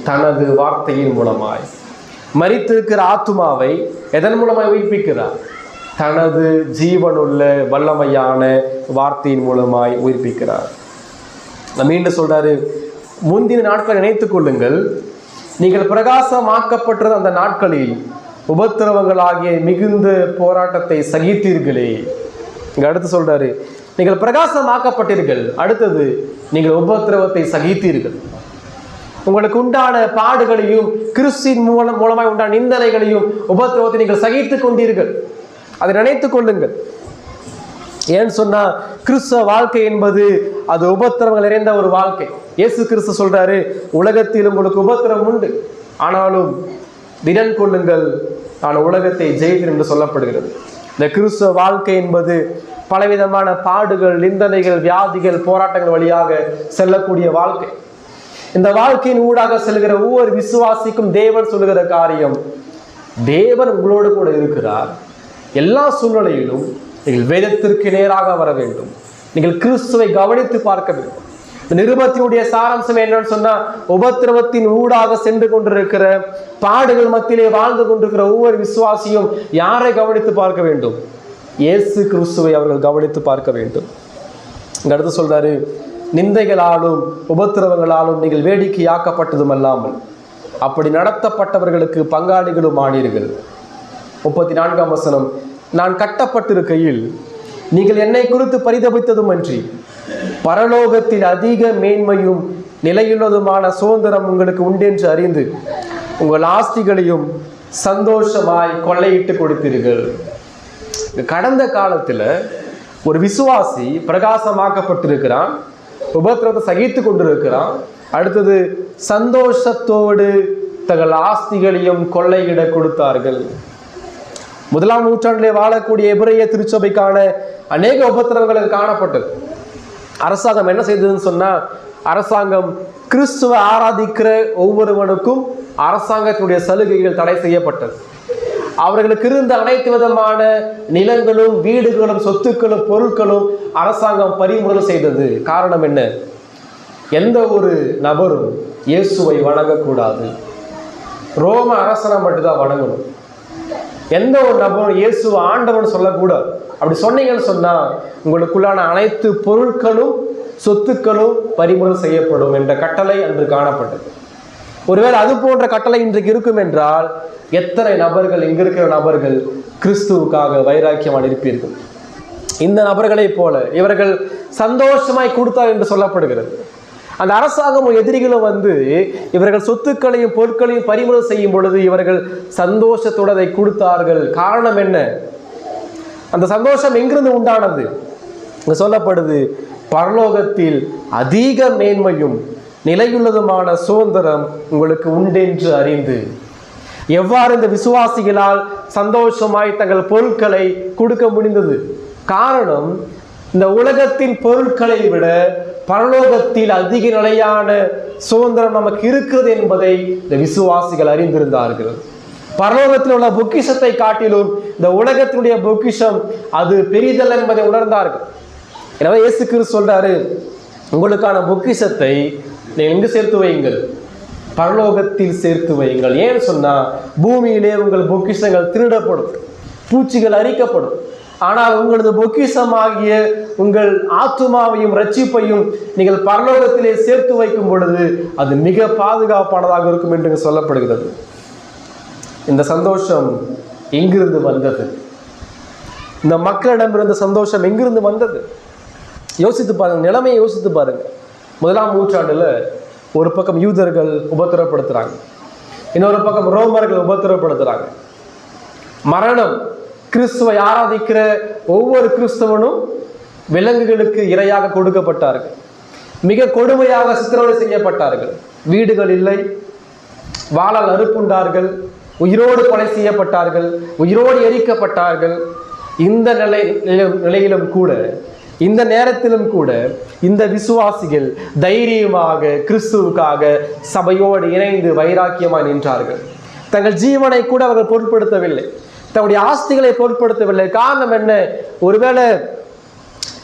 தனது வார்த்தையின் மூலமாய். மரித்திருக்கிற ஆத்துமாவை எதன் மூலமாய் உயிர்ப்பிக்கிறார்? தனது ஜீவனுள்ள வல்லமையான வார்த்தையின் மூலமாய் உயிர்ப்பிக்கிறார். மீண்டும் சொல்றாரு, முந்தின நாட்களை நினைத்துக் கொள்ளுங்கள். நீங்கள் பிரகாசமாக்கப்பட்டது அந்த நாட்களில் உபத்திரவங்களாகிய மிகுந்த போராட்டத்தை சகித்தீர்களே. இங்க அடுத்து சொல்றாரு, நீங்கள் பிரகாசமாக்கப்பட்டீர்கள். அடுத்தது, நீங்கள் உபத்திரவத்தை சகித்தீர்கள். உங்களுக்கு உண்டான பாடுகளையும் கிறிஸ்துவின் மூலமாய் உண்டான நிந்தனைகளையும் உபத்திரவத்தை நீங்கள் சகித்துக் கொண்டீர்கள். அதை நினைத்துக் கொள்ளுங்கள். ஏன்னு சொன்னா, கிறிஸ்தவ வாழ்க்கை என்பது அது உபத்திரவங்கள் நிறைந்த ஒரு வாழ்க்கை. இயேசு கிறிஸ்து சொல்றாரு, உலகத்தில் உங்களுக்கு உபத்திரவம் உண்டு, ஆனாலும் திடன் கொள்ளுங்கள், நான் உலகத்தை ஜெயித்தேன் என்று சொல்லப்படுகிறது. இந்த கிறிஸ்துவ வாழ்க்கை என்பது பலவிதமான பாடுகள், நிந்தனைகள், வியாதிகள், போராட்டங்கள் வழியாக செல்லக்கூடிய வாழ்க்கை. இந்த வாழ்க்கையின் ஊடாக செல்கிற ஒவ்வொரு விசுவாசிக்கும் தேவன் சொல்லுகிற காரியம், தேவன் உங்களோடு கூட இருக்கிறார். எல்லா சூழ்நிலையிலும் நீங்கள் வேதத்திற்கு நேராக வர வேண்டும். நீங்கள் கிறிஸ்துவை கவனித்து பார்க்க வேண்டும். இந்த நிருபத்தினுடைய சாராம்சம் என்னன்னு சொன்னா, உபத்திரவத்தின் ஊடாக சென்று கொண்டிருக்கிற, பாடுகள் மத்தியிலே வாழ்ந்து கொண்டிருக்கிற ஒவ்வொரு விசுவாசியும் யாரை கவனித்து பார்க்க வேண்டும்? இயேசு கிறிஸ்துவை அவர்கள் கவனித்து பார்க்க வேண்டும். இங்க அடுத்து சொல்றாரு, நிந்தைகளாலும் உபத்திரவங்களாலும் நீங்கள் வேடிக்கையாக்கப்பட்டதும் அல்லாமல் அப்படி நடத்தப்பட்டவர்களுக்கு பங்காளிகளும் ஆனீர்கள். 34ஆம் வசனம், நான் கட்டப்பட்டிருக்கையில் நீங்கள் என்னை குறித்து பரிதபித்ததும் அன்றி பரலோகத்தில் அதிக மேன்மையும் நிலையுள்ளதுமான சுதந்திரம் உங்களுக்கு உண்டென்று அறிந்து உங்கள் ஆஸ்திகளையும் சந்தோஷமாய் கொள்ளையிட்டு கொடுத்தீர்கள். கடந்த காலத்தில் ஒரு விசுவாசி பிரகாசமாக்கப்பட்டிருக்கிறான், உபத்திரத்தை சகித்து கொண்டிருக்கிறான். அடுத்தது சந்தோஷத்தோடு தங்கள் ஆஸ்திகளையும் கொள்ளையிட கொடுத்தார்கள். 1ஆம் நூற்றாண்டிலே வாழக்கூடிய எபிரேய திருச்சபைக்கான அநேக உபத்திரவங்கள் காணப்பட்டது. அரசாங்கம் என்ன செய்ததுன்னு சொன்னா, அரசாங்கம் கிறிஸ்துவை ஆராதிக்கிற ஒவ்வொருவனுக்கும் அரசாங்கத்தினுடைய சலுகைகள் தடை செய்யப்பட்டது. அவர்களுக்கு இருந்த அனைத்து விதமான நிலங்களும், வீடுகளும், சொத்துக்களும், பொருட்களும் அரசாங்கம் பறிமுதல் செய்தது. காரணம் என்ன? எந்த ஒரு நபரும் இயேசுவை வணங்கக்கூடாது, ரோம அரசனை மட்டும்தான் வணங்கணும். எந்த ஒரு நபரும் இயேசுவை ஆண்டவன் சொல்லக்கூடாது. அப்படி சொன்னீங்கன்னு சொன்னா உங்களுக்குள்ளான அனைத்து பொருட்களும், சொத்துக்களும் பறிமுதல் செய்யப்படும் என்ற கட்டளை அன்று காணப்பட்டது. ஒருவேளை அது போன்ற கட்டளை இன்றைக்கு இருக்கும் என்றால் எத்தனை நபர்கள், இங்க இருக்கிற நபர்கள் கிறிஸ்துவுக்காக வைராக்கியமாக இருப்பீர்கள்? இந்த நபர்களை போல இவர்கள் சந்தோஷமாய் கொடுத்தார் என்று சொல்லப்படுகிறது. அந்த அரசாங்கமும் எதிரிகளும் இவர்கள் சொத்துக்களையும் பொருட்களையும் பறிமுதல் செய்யும் பொழுது இவர்கள் சந்தோஷத்தோடு அதை கொடுத்தார்கள். காரணம் என்ன? அந்த சந்தோஷம் எங்கிருந்து உண்டானது? சொல்லப்படுது, பரலோகத்தில் அதிக மேன்மையும் நிலையுள்ளதுமான சுதந்திரம் உங்களுக்கு உண்டென்று அறிந்து. எவ்வாறு இந்த விசுவாசிகளால் சந்தோஷமாய் தங்கள் பொருட்களை கொடுக்க முடிந்தது? காரணம், இந்த உலகத்தின் பொருட்களை விட பரலோகத்தில் அதிக நிலையான சுதந்திரம் நமக்கு இருக்கிறது என்பதை இந்த விசுவாசிகள் அறிந்திருந்தார்கள். பரலோகத்தில் உள்ள பொக்கிஷத்தை காட்டிலும் இந்த உலகத்தினுடைய பொக்கிஷம் அது பெரிதல் என்பதை உணர்ந்தார்கள். எனவே இயேசு கிறிஸ்து சொல்றாரு, உங்களுக்கான பொக்கிஷத்தை நீங்கள் எங்கு சேர்த்து வையுங்கள்? பரலோகத்தில் சேர்த்து வையுங்கள். ஏன்னு சொன்னா, பூமியிலே உங்கள் பொக்கிஷங்கள் திருடப்படும், பூச்சிகள் அரிக்கப்படும். ஆனால் உங்களது பொக்கிஷமாகிய உங்கள் ஆத்துமாவையும் ரட்சிப்பையும் நீங்கள் பரலோகத்திலே சேர்த்து வைக்கும் பொழுது அது மிக பாதுகாப்பானதாக இருக்கும் என்று சொல்லப்படுகிறது. இந்த சந்தோஷம் எங்கிருந்து வந்தது? இந்த மக்களிடமிருந்த சந்தோஷம் எங்கிருந்து வந்தது? யோசித்து பாருங்க, நிலைமையை யோசித்து பாருங்க. 1ஆம் நூற்றாண்டுல ஒரு பக்கம் யூதர்கள் உபத்திரப்படுத்துறாங்க, இன்னொரு பக்கம் ரோமர்கள் உபத்திரப்படுத்துறாங்க. மரணம், கிறிஸ்துவை ஆராதிக்கிற ஒவ்வொரு கிறிஸ்தவனும் விலங்குகளுக்கு இரையாக கொடுக்கப்பட்டார்கள், மிக கொடுமையாக சித்திரவதை செய்யப்பட்டார்கள். வீடுகள் இல்லை, வாளால் அறுப்புண்டார்கள், உயிரோடு கொலை செய்யப்பட்டார்கள், உயிரோடு எரிக்கப்பட்டார்கள். இந்த நிலையிலும் கூட, இந்த நேரத்திலும் கூட இந்த விசுவாசிகள் தைரியமாக கிறிஸ்துவுக்காக சபையோடு இணைந்து வைராக்கியமாக நின்றார்கள். தங்கள் ஜீவனை கூட அவர்கள் பொருட்படுத்தவில்லை, தன்னுடைய ஆஸ்திகளை பொருட்படுத்தவில்லை. காரணம் என்ன? ஒருவேளை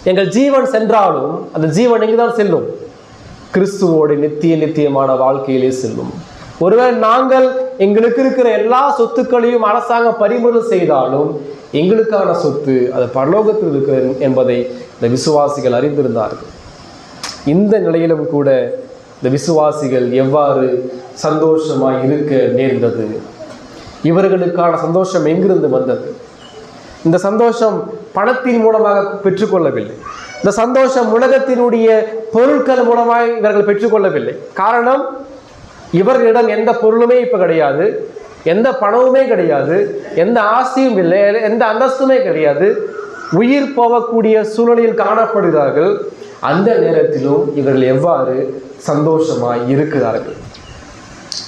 எங்கள் ஜீவன் சென்றாலும் அந்த ஜீவன் எங்குதான் செல்லும்? கிறிஸ்துவோடு நித்தியமான வாழ்க்கையிலே செல்லும். ஒருவேளை நாங்கள் எங்களுக்கு இருக்கிற எல்லா சொத்துக்களையும் அரசாங்கம் பறிமுதல் செய்தாலும் எங்களுக்கான சொத்து அது பரலோகத்தில் இருக்கிறது என்பதை இந்த விசுவாசிகள் அறிந்திருந்தார்கள். இந்த நிலையிலும் கூட இந்த விசுவாசிகள் எவ்வாறு சந்தோஷமாய் இருக்க நேர்ந்தது? இவர்களுக்கான சந்தோஷம் எங்கிருந்து வந்தது? இந்த சந்தோஷம் பணத்தின் மூலமாக பெற்றுக்கொள்ளவில்லை, இந்த சந்தோஷம் உலகத்தினுடைய பொருட்கள் மூலமாக இவர்கள் பெற்றுக்கொள்ளவில்லை. காரணம், இவர்களிடம் எந்த பொருளுமே இப்போ கிடையாது, எந்த பணமுமே கிடையாது, எந்த ஆசையும் இல்லை, எந்த அந்தஸ்துமே கிடையாது. உயிர் போகக்கூடிய சூழ்நிலையில் காணப்படுகிறார்கள். அந்த நேரத்திலும் இவர்கள் எவ்வாறு சந்தோஷமாய் இருக்கிறார்கள்.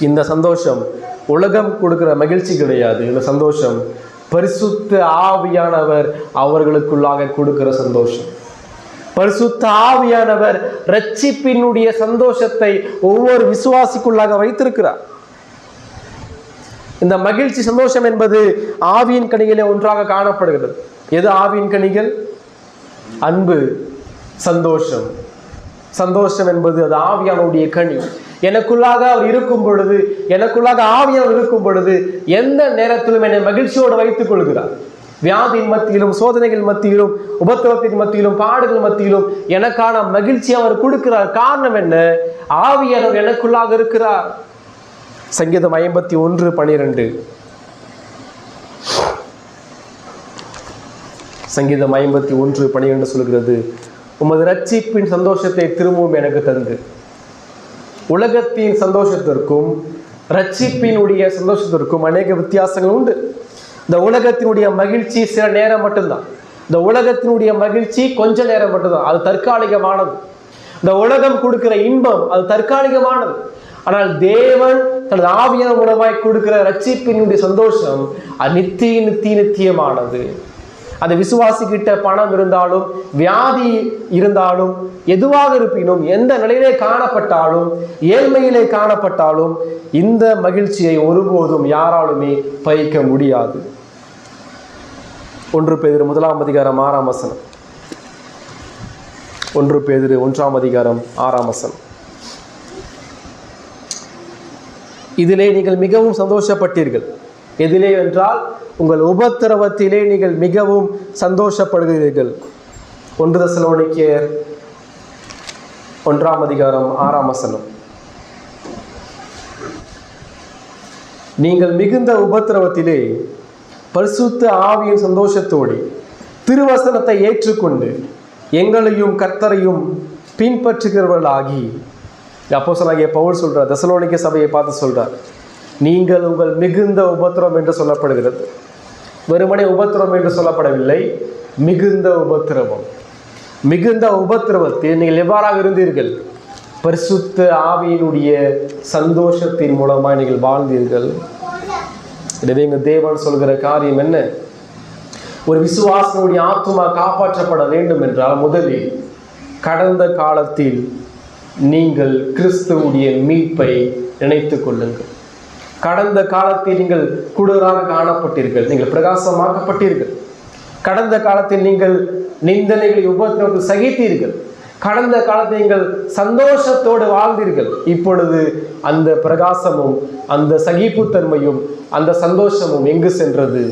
இந்த சந்தோஷம் உலகம் கொடுக்கிற மகிழ்ச்சி கிடையாது. இந்த சந்தோஷம் பரிசுத்த ஆவியானவர் அவர்களுக்குள்ளாக கொடுக்கிற சந்தோஷம். பரிசுத்த ஆவியானவர் இரட்சிப்பினுடைய சந்தோஷத்தை ஒவ்வொரு விசுவாசிக்குள்ளாக வைத்திருக்கிறார். இந்த மகிழ்ச்சி சந்தோஷம் என்பது ஆவியின் கனிகளே ஒன்றாக காணப்படுகிறது. எது ஆவியின் கனிகள்? அன்பு, சந்தோஷம். சந்தோஷம் என்பது அது ஆவியானுடைய கனி. எனக்குள்ளாக அவர் இருக்கும் பொழுது, எனக்குள்ளாக ஆவியானவர் இருக்கும் பொழுது எந்த நேரத்திலும் என்னை மகிழ்ச்சியோடு வைத்துக் கொள்கிறார். வியாதியின் மத்தியிலும், சோதனைகள் மத்தியிலும், உபத்திரவத்தின் மத்தியிலும், பாடுகள் மத்தியிலும் எனக்கான மகிழ்ச்சி அவர் கொடுக்கிறார். காரணம் என்ன? ஆவியானவர் எனக்குள்ளாக இருக்கிறார். சங்கீதம் 51:12. சங்கீதம் 51:12 சொல்கிறது, உமது இரட்சிப்பின் சந்தோஷத்தை திரும்பவும் எனக்கு தந்து. உலகத்தின் சந்தோஷத்திற்கும் இரட்சிப்பினுடைய சந்தோஷத்திற்கும் அநேக வித்தியாசங்கள் உண்டு. இந்த உலகத்தினுடைய மகிழ்ச்சி சில நேரம் மட்டும்தான். இந்த உலகத்தினுடைய மகிழ்ச்சி கொஞ்ச நேரம் மட்டும்தான். அது தற்காலிகமானது. இந்த உலகம் கொடுக்கிற இன்பம் அது தற்காலிகமானது. ஆனால் தேவன் தனது ஆவியான மூலமாய் கொடுக்கிற இரட்சிப்பினுடைய சந்தோஷம் அது நித்தியமானது. அந்த விசுவாசிக்கிட்ட பணம் இருந்தாலும், வியாதி இருந்தாலும், எதுவாக இருப்பினும், எந்த நிலையிலே காணப்பட்டாலும், ஏழ்மையிலே காணப்பட்டாலும் இந்த மகிழ்ச்சியை ஒருபோதும் யாராலுமே பயிக்க முடியாது. 1 பேதுரு 1:6. 1 பேதுரு 1:6. இதிலே நீங்கள் மிகவும் சந்தோஷப்பட்டீர்கள். எதிலே என்றால் உங்கள் உபத்திரவத்திலே நீங்கள் மிகவும் சந்தோஷப்படுகிறீர்கள். 1 தெசலோனிக்கேயர் 1:6. நீங்கள் மிகுந்த உபத்திரவத்திலே பரிசுத்த ஆவியின் சந்தோஷத்தோடு திருவசனத்தை ஏற்றுக்கொண்டு எங்களையும் கர்த்தரையும் பின்பற்றுகிறவர்களாகி, அப்போஸ்தலனாகிய பவுல் சொல்றார், தெசலோனிக்கே சபையை பார்த்து சொல்றார், நீங்கள் உங்கள் மிகுந்த உபத்திரவம் என்று சொல்லப்படுகிறது. வெறுமனே உபத்திரவம் என்று சொல்லப்படவில்லை, மிகுந்த உபத்திரவம். மிகுந்த உபத்திரவத்தில் நீங்கள் எவ்வாறாக இருந்தீர்கள்? பரிசுத்த ஆவியினுடைய சந்தோஷத்தின் மூலமாக நீங்கள் வாழ்ந்தீர்கள். எனவே எங்கள் தேவன் சொல்கிற காரியம் என்ன? ஒரு விசுவாசனுடைய ஆத்துமா காப்பாற்றப்பட வேண்டும் என்றால் முதலில் கடந்த காலத்தில் நீங்கள் கிறிஸ்துவுடைய மீட்பை நினைத்துக் கொள்ளுங்கள். கடந்த காலத்தில் நீங்கள் கூடுதலாக காணப்பட்டீர்கள், நீங்கள் பிரகாசமாக்கப்பட்டீர்கள். கடந்த காலத்தில் நீங்கள் நிந்தனைகளை உபத்திரவத்தை சகித்தீர்கள். கடந்த காலத்தில் நீங்கள் சந்தோஷத்தோடு வாழ்ந்தீர்கள். இப்பொழுது அந்த பிரகாசமும் அந்த சகிப்புத்தன்மையும் அந்த சந்தோஷமும் எங்கு சென்றது?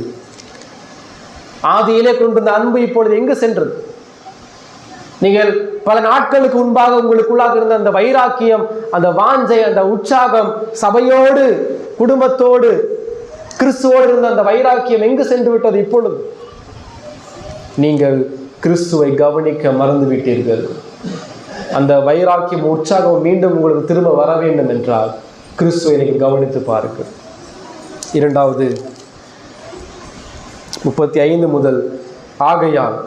ஆதியிலே கொண்டிருந்த அன்பு இப்பொழுது எங்கு சென்றது? நீங்கள் பல நாட்களுக்கு முன்பாக உங்களுக்குள்ளாக இருந்த அந்த வைராக்கியம், அந்த வாஞ்சை, அந்த உற்சாகம், சபையோடு குடும்பத்தோடு கிறிஸ்துவோடு இருந்த அந்த வைராக்கியம் எங்கு சென்று விட்டது? இப்பொழுது நீங்கள் கிறிஸ்துவை கவனிக்க மறந்து விட்டீர்கள். அந்த வைராக்கியம், உற்சாகம் மீண்டும் உங்களுக்கு திரும்ப வர வேண்டும் என்றால் கிறிஸ்துவை நீங்கள் கவனித்து பாருங்கள். 2வது 35 முதல், ஆகையால்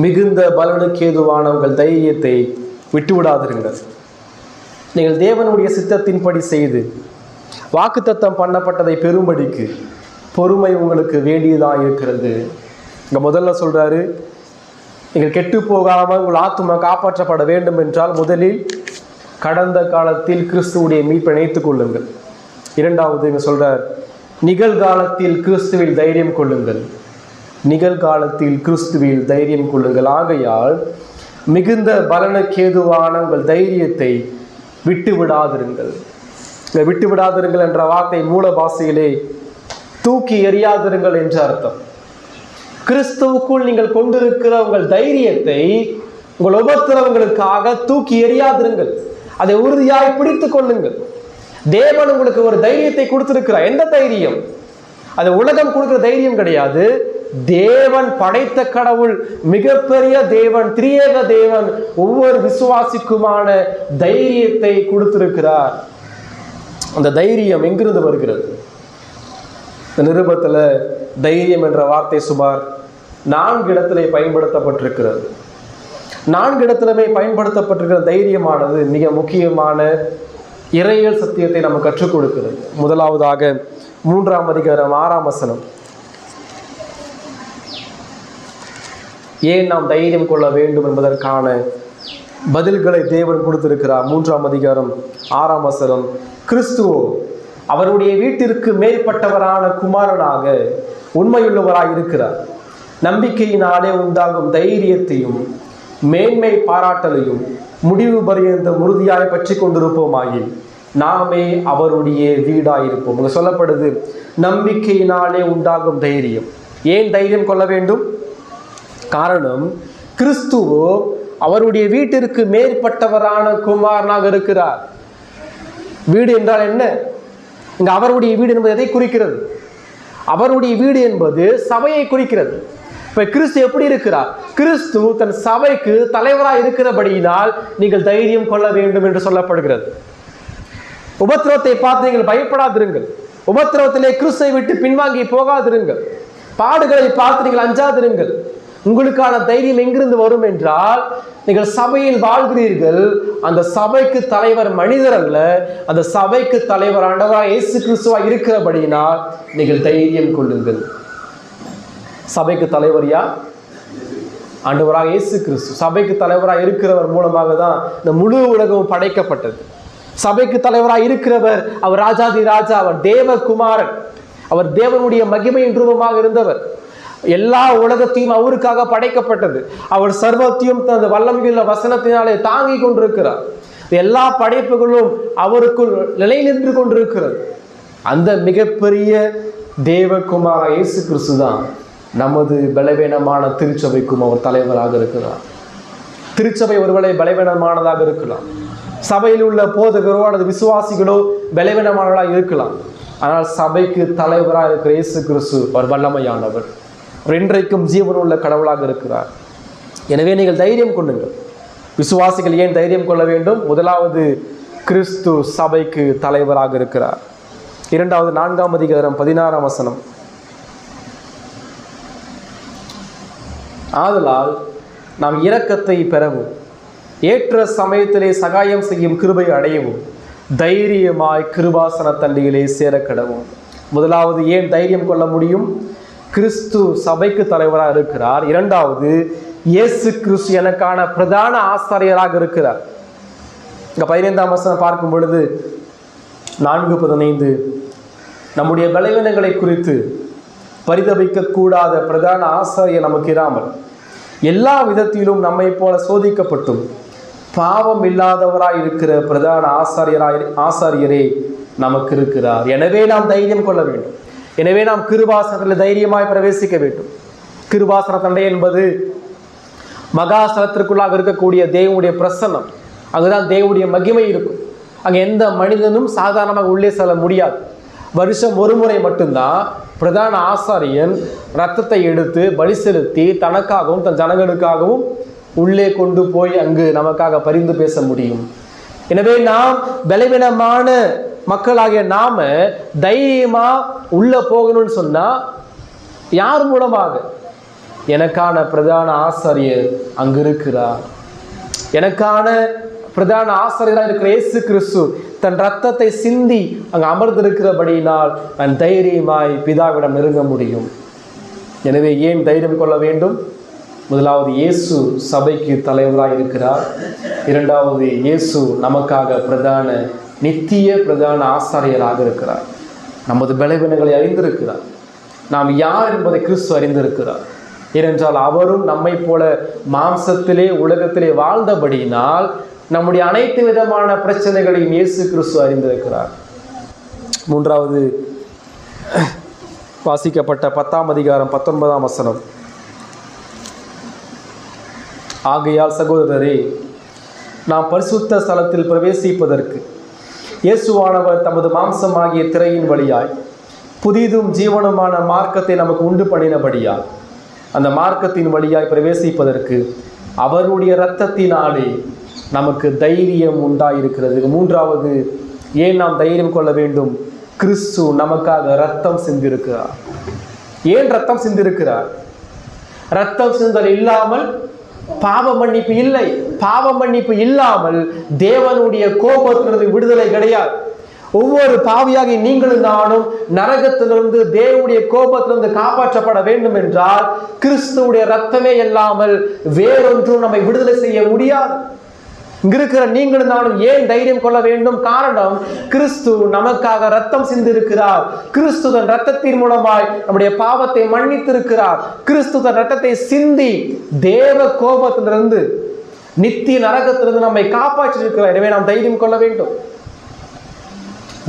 மிகுந்த பலனுக்கு ஏதுவான உங்கள் தைரியத்தை விட்டுவிடாதிருங்கள். நீங்கள் தேவனுடைய சித்தத்தின்படி செய்து வாக்குத்தத்தம் பண்ணப்பட்டதை பெறும்படிக்கு பொறுமை உங்களுக்கு வேண்டியதாக இருக்கிறது. இங்கே முதல்ல சொல்றாரு, நீங்கள் கெட்டு போகாமல் உங்கள் ஆத்துமா காப்பாற்றப்பட வேண்டும் என்றால் முதலில் கடந்த காலத்தில் கிறிஸ்துவுடைய மீட்பை நினைத்துக் கொள்ளுங்கள். 2வது இங்கே சொல்றார், நிகழ்காலத்தில் கிறிஸ்துவில் தைரியம் கொள்ளுங்கள். நிகழ்காலத்தில் கிறிஸ்துவில் தைரியம் கொள்ளுங்கள். ஆகையால் மிகுந்த பலனுக்கேதுவான உங்கள் தைரியத்தை விட்டு விடாதிருங்கள். இந்த விட்டு விடாதிருங்கள் என்ற வார்த்தை மூல பாஷையிலே தூக்கி எறியாதிருங்கள் என்ற அர்த்தம். கிறிஸ்துவுக்குள் நீங்கள் கொண்டிருக்கிற உங்கள் தைரியத்தை உங்கள் உபத்திரவங்களுக்காக தூக்கி எறியாதிருங்கள். அதை உறுதியாய் பிடித்துக் கொள்ளுங்கள். தேவன் உங்களுக்கு ஒரு தைரியத்தை கொடுத்திருக்கிறார். எந்த தைரியம்? அது உலகம் கொடுக்கிற தைரியம் கிடையாது. தேவன் படைத்த கடவுள், மிகப்பெரிய தேவன், திரியேக தேவன் ஒவ்வொரு விசுவாசிக்குமான தைரியத்தை கொடுத்திருக்கிறார். அந்த தைரியம் எங்கிருந்து வருகிறது? இந்த நிருபத்தில் தைரியம் என்ற வார்த்தை சுமார் 4 இடத்திலே பயன்படுத்தப்பட்டிருக்கிறது. 4 இடத்திலுமே பயன்படுத்தப்பட்டிருக்கிற தைரியமானது மிக முக்கியமான இறையியல் சத்தியத்தை நமக்கு கற்றுக் கொடுக்கிறது. முதலாவதாக 3ஆம் அதிகாரம் 6ஆம் வசனம். ஏன் நாம் தைரியம் கொள்ள வேண்டும் என்பதற்கான பதில்களை தேவன் கொடுத்திருக்கிறார். 3ஆம் அதிகாரம் 6ஆம் வசனம். கிறிஸ்துவோ அவருடைய வீட்டிற்கு மேற்பட்டவரான குமாரனாக உண்மையுள்ளவராய் இருக்கிறார். நம்பிக்கையினாலே உண்டாகும் தைரியத்தையும் மேன்மை பாராட்டலையும் முடிவு பரியந்த உறுதியாய் பற்றி கொண்டிருப்போமாகி நாமே அவருடைய வீடாயிருப்போம். அங்கே சொல்லப்படுது நம்பிக்கையினாலே உண்டாகும் தைரியம். ஏன் தைரியம் கொள்ள வேண்டும்? காரணம், கிறிஸ்துவோ அவருடைய வீட்டிற்கு மேற்பட்டவரான குமாரனாக இருக்கிறார். வீடு என்றால் என்ன? இங்க அவருடைய வீடு என்பது எதை குறிக்கிறது? அவருடைய வீடு என்பது சபையை குறிக்கிறது. இப்ப கிறிஸ்து எப்படி இருக்கிறார்? கிறிஸ்து தன் சபைக்கு தலைவராக இருக்கிறபடியினால் நீங்கள் தைரியம் கொள்ள வேண்டும் என்று சொல்லப்படுகிறது. உபத்திரவத்தை பார்த்து நீங்கள் பயப்படாதிருங்கள். உபத்திரவத்திலே கிறிஸ்துவை விட்டு பின்வாங்கி போகாதிருங்கள். பாடுகளை பார்த்து நீங்கள் அஞ்சாதிருங்கள். உங்களுக்கான தைரியம் எங்கிருந்து வரும் என்றால், நீங்கள் சபையில் வாழ்கிறீர்கள். அந்த சபைக்கு தலைவர் மனிதர் அல்ல, அந்த சபைக்கு தலைவர் ஆண்டவராக இயேசு கிறிஸ்துவாக இருக்கிறபடியினால் நீங்கள் தைரியம் கொள்ளுங்கள். சபைக்கு தலைவர் யார்? ஆண்டவராக இயேசு கிறிஸ்து. சபைக்கு தலைவராக இருக்கிறவர் மூலமாக தான் இந்த முழு உலகம் படைக்கப்பட்டது. சபைக்கு தலைவராக இருக்கிறவர் அவர் ராஜாதி ராஜா, அவர் தேவகுமாரன், அவர் தேவனுடைய மகிமையின் ரூபமாக இருந்தவர். எல்லா உலகத்தையும் அவருக்காக படைக்கப்பட்டது. அவர் சர்வத்தையும் தனது வல்லமையுள்ள வசனத்தினாலே தாங்கி கொண்டிருக்கிறார். எல்லா படைப்புகளும் அவருக்குள் நிலை நின்று கொண்டிருக்கிறது. அந்த மிகப்பெரிய தேவகுமார இயேசு கிறிஸ்து தான் நமது பலவீனமான திருச்சபைக்கும் அவர் தலைவராக இருக்கிறார். திருச்சபை ஒருவேளை பலவீனமானதாக இருக்கலாம், சபையில் உள்ள போதகரோ அல்லது விசுவாசிகளோ பலவீனமானவர்களாக இருக்கலாம். ஆனால் சபைக்கு தலைவராக இருக்கிற இயேசு கிறிஸ்து அவர் வல்லமையானவர், இன்றைக்கும் ஜீவனுள்ள கடவுளாக இருக்கிறார். எனவே நீங்கள் தைரியம் கொள்ளுங்கள். விசுவாசிகள் ஏன் தைரியம் கொள்ள வேண்டும்? முதலாவது, கிறிஸ்து சபைக்கு தலைவராக இருக்கிறார். இரண்டாவது, 4ஆம் அதிகாரம் 16ஆம் வசனம். ஆதலால் நாம் இரக்கத்தை பெறவும் ஏற்ற சமயத்திலே சகாயம் செய்யும் கிருபை அடையவும் தைரியமாய் கிருபாசன தண்டியிலே சேர கடவும். முதலாவது, ஏன் தைரியம் கொள்ள முடியும்? கிறிஸ்து சபைக்கு தலைவராக இருக்கிறார். இரண்டாவது, இயேசு கிறிஸ்து எனக்கான பிரதான ஆசாரியராக இருக்கிறார். இங்க 15ஆம் வசனம் பார்க்கும் பொழுது 4:15, நம்முடைய பலவீனங்களை குறித்து பரிதபிக்க கூடாத பிரதான ஆசாரியர் நமக்கு இராமல் எல்லா விதத்திலும் நம்மை போல சோதிக்கப்பட்டும் பாவம் இல்லாதவராய் இருக்கிற பிரதான ஆசாரியரே நமக்கு இருக்கிறார். எனவே நாம் தைரியம் கொள்ள வேண்டும். எனவே நாம் கிருபாசனத்தில் தைரியமாய் பிரவேசிக்க வேண்டும். கிருபாசன தண்டை என்பது மகாசனத்திற்குள்ளாக இருக்கக்கூடிய தேவனுடைய பிரசன்னம். அங்குதான் தேவனுடைய மகிமை இருக்கும். அங்கே எந்த மனிதனும் சாதாரணமாக உள்ளே செல்ல முடியாது. வருஷம் ஒரு முறை மட்டும்தான் பிரதான ஆசாரியன் இரத்தத்தை எடுத்து பலி செலுத்தி தனக்காகவும் தன் ஜனங்களுக்காகவும் உள்ளே கொண்டு போய் அங்கு நமக்காக பரிந்து பேச முடியும். எனவே நாம் பலவீனமான மக்களாகிய நாம தைரியமா உள்ள போகணும்னு சொன்னா யார் மூலமாக? எனக்கான பிரதான ஆசாரியர் அங்கு இருக்கிறார். எனக்கான பிரதான ஆசாரியராக இருக்கிற இயேசு கிறிஸ்து தன் ரத்தத்தை சிந்தி அங்கு அமர்ந்திருக்கிறபடியினால் நான் தைரியமாய் பிதாவிடம் நெருங்க முடியும். எனவே ஏன் தைரியம் கொள்ள வேண்டும்? முதலாவது, இயேசு சபைக்கு தலைவராக இருக்கிறார். இரண்டாவது, இயேசு நமக்காக நித்திய பிரதான ஆசாரியராக இருக்கிறார். நமது பலவீனங்களை அறிந்திருக்கிறார். நாம் யார் என்பதை கிறிஸ்து அறிந்திருக்கிறார். ஏனென்றால் அவரும் நம்மை போல மாம்சத்திலே உலகத்திலே வாழ்ந்தபடியினால் நம்முடைய அனைத்து விதமான பிரச்சனைகளையும் இயேசு கிறிஸ்து அறிந்திருக்கிறார். மூன்றாவது வாசிக்கப்பட்ட 10ஆம் அதிகாரம் 19ஆம் வசனம். ஆகையால் சகோதரரே, நாம் பரிசுத்த ஸ்தலத்தில் பிரவேசிப்பதற்கு இயேசுவானவர் தமது மாம்சமாகிய திரையின் வழியாய் புதிதும் ஜீவனுமான மார்க்கத்தை நமக்கு உண்டு பண்ணினபடியால் அந்த மார்க்கத்தின் வழியாய் பிரவேசிப்பதற்கு அவருடைய இரத்தத்தினாலே நமக்கு தைரியம் உண்டாயிருக்கிறது. மூன்றாவது, ஏன் நாம் தைரியம் கொள்ள வேண்டும்? கிறிஸ்து நமக்காக இரத்தம் சிந்திருக்கிறார். ஏன் இரத்தம் சிந்திருக்கிறார்? இரத்தம் சிந்தல் இல்லாமல் பாவ மன்னிப்பு இல்லை. பாவ மன்னிப்பு இல்லாமல் தேவனுடைய கோபத்திலிருந்து விடுதலை கிடையாது. ஒவ்வொரு பாவியாகி நீங்களும் நானும் நரகத்திலிருந்து தேவனுடைய கோபத்திலிருந்து காப்பாற்றப்பட வேண்டும் என்றால் கிறிஸ்துவுடைய ரத்தமே இல்லாமல் வேறொன்றும் நம்மை விடுதலை செய்ய முடியாது. இங்க இருக்கிற நீங்களும் நானும் ஏன் தைரியம் கொள்ள வேண்டும்? காரணம், கிறிஸ்து நமக்காக ரத்தம் சிந்திருக்கிறார். கிறிஸ்து தன் ரத்தத்தின் மூலமாய் நம்முடைய பாவத்தை மன்னித்திருக்கிறார். கிறிஸ்து தன் ரத்தத்தை சிந்தி தேவ கோபத்திலிருந்து நித்திய நரகத்திலிருந்து நம்மை காப்பாற்றியிருக்கிறார். எனவே நாம் தைரியம் கொள்ள வேண்டும்.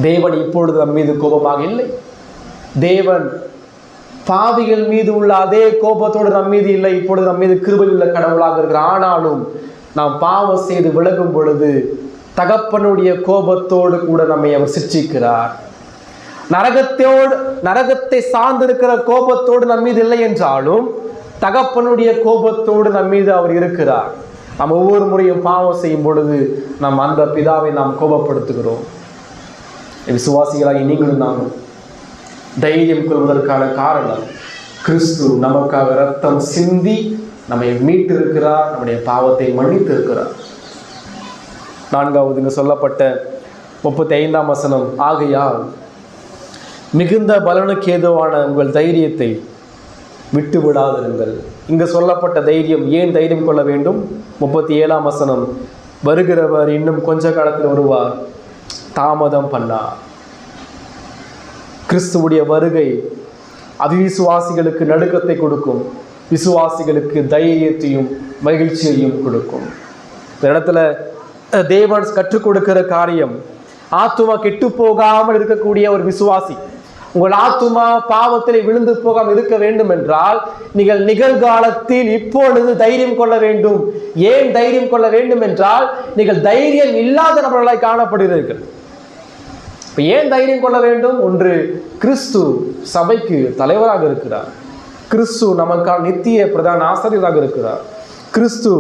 தேவன் இப்பொழுது நம் மீது கோபமாக இல்லை. தேவன் பாவிகள் மீது உள்ள அதே கோபத்தோடு நம் மீது இல்லை. இப்பொழுது நம் மீது கிருபை உள்ள கடவுளாக இருக்கிறார். ஆனாலும் நாம் பாவம் செய்து விலகும் பொழுது தகப்பனுடைய கோபத்தோடு கூட நம்மை அவர் சிற்றிக்கிறார். நரகத்தை சார்ந்திருக்கிற கோபத்தோடு நம் மீது இல்லை என்றாலும் தகப்பனுடைய கோபத்தோடு நம் மீது அவர் இருக்கிறார். நாம் ஒவ்வொரு முறையும் பாவம் செய்யும் பொழுது நாம் அந்த பிதாவை நாம் கோபப்படுத்துகிறோம். விசுவாசிகளாகி நீங்களும் நானும் தைரியம் கொள்வதற்கான காரணம், கிறிஸ்து நமக்காக ரத்தம் சிந்தி நம்மை மீட்டிருக்கிறார், நம்முடைய பாவத்தை மன்னித்து இருக்கிறார். 4வது இங்கு சொல்லப்பட்ட 35ஆம் வசனம், ஆகையால் மிகுந்த பலனுக்கு ஏதுவான உங்கள் தைரியத்தை விட்டு விடாதிருங்கள். இங்கு சொல்லப்பட்ட தைரியம், ஏன் தைரியம் கொள்ள வேண்டும்? 37ஆம் வசனம், வருகிறவர் இன்னும் கொஞ்ச காலத்தில் வருவார், தாமதம் பண்ணார். கிறிஸ்துவுடைய வருகை அவிசுவாசிகளுக்கு நடுக்கத்தை கொடுக்கும், விசுவாசிகளுக்கு தைரியத்தையும் மகிழ்ச்சியையும் கொடுக்கும். இந்த இடத்துல தேவன் கற்றுக் கொடுக்கிற காரியம், ஆத்துமா கெட்டு போகாமல் இருக்கக்கூடிய ஒரு விசுவாசி, உங்கள் ஆத்துமா பாவத்தில் விழுந்து போகாமல் இருக்க வேண்டும் என்றால் நீங்கள் நிகழ்காலத்தில் இப்பொழுது தைரியம் கொள்ள வேண்டும். ஏன் தைரியம் கொள்ள வேண்டும் என்றால் நீங்கள் தைரியம் இல்லாத நபர்களாய் காணப்படுகிறீர்கள். இப்ப ஏன் தைரியம் கொள்ள வேண்டும்? ஒன்று, கிறிஸ்து சபைக்கு தலைவராக இருக்கிறார். கிறிஸ்து நமக்காக நித்திய பிரதான ஆசிரியராக இருக்கிறார். கிறிஸ்து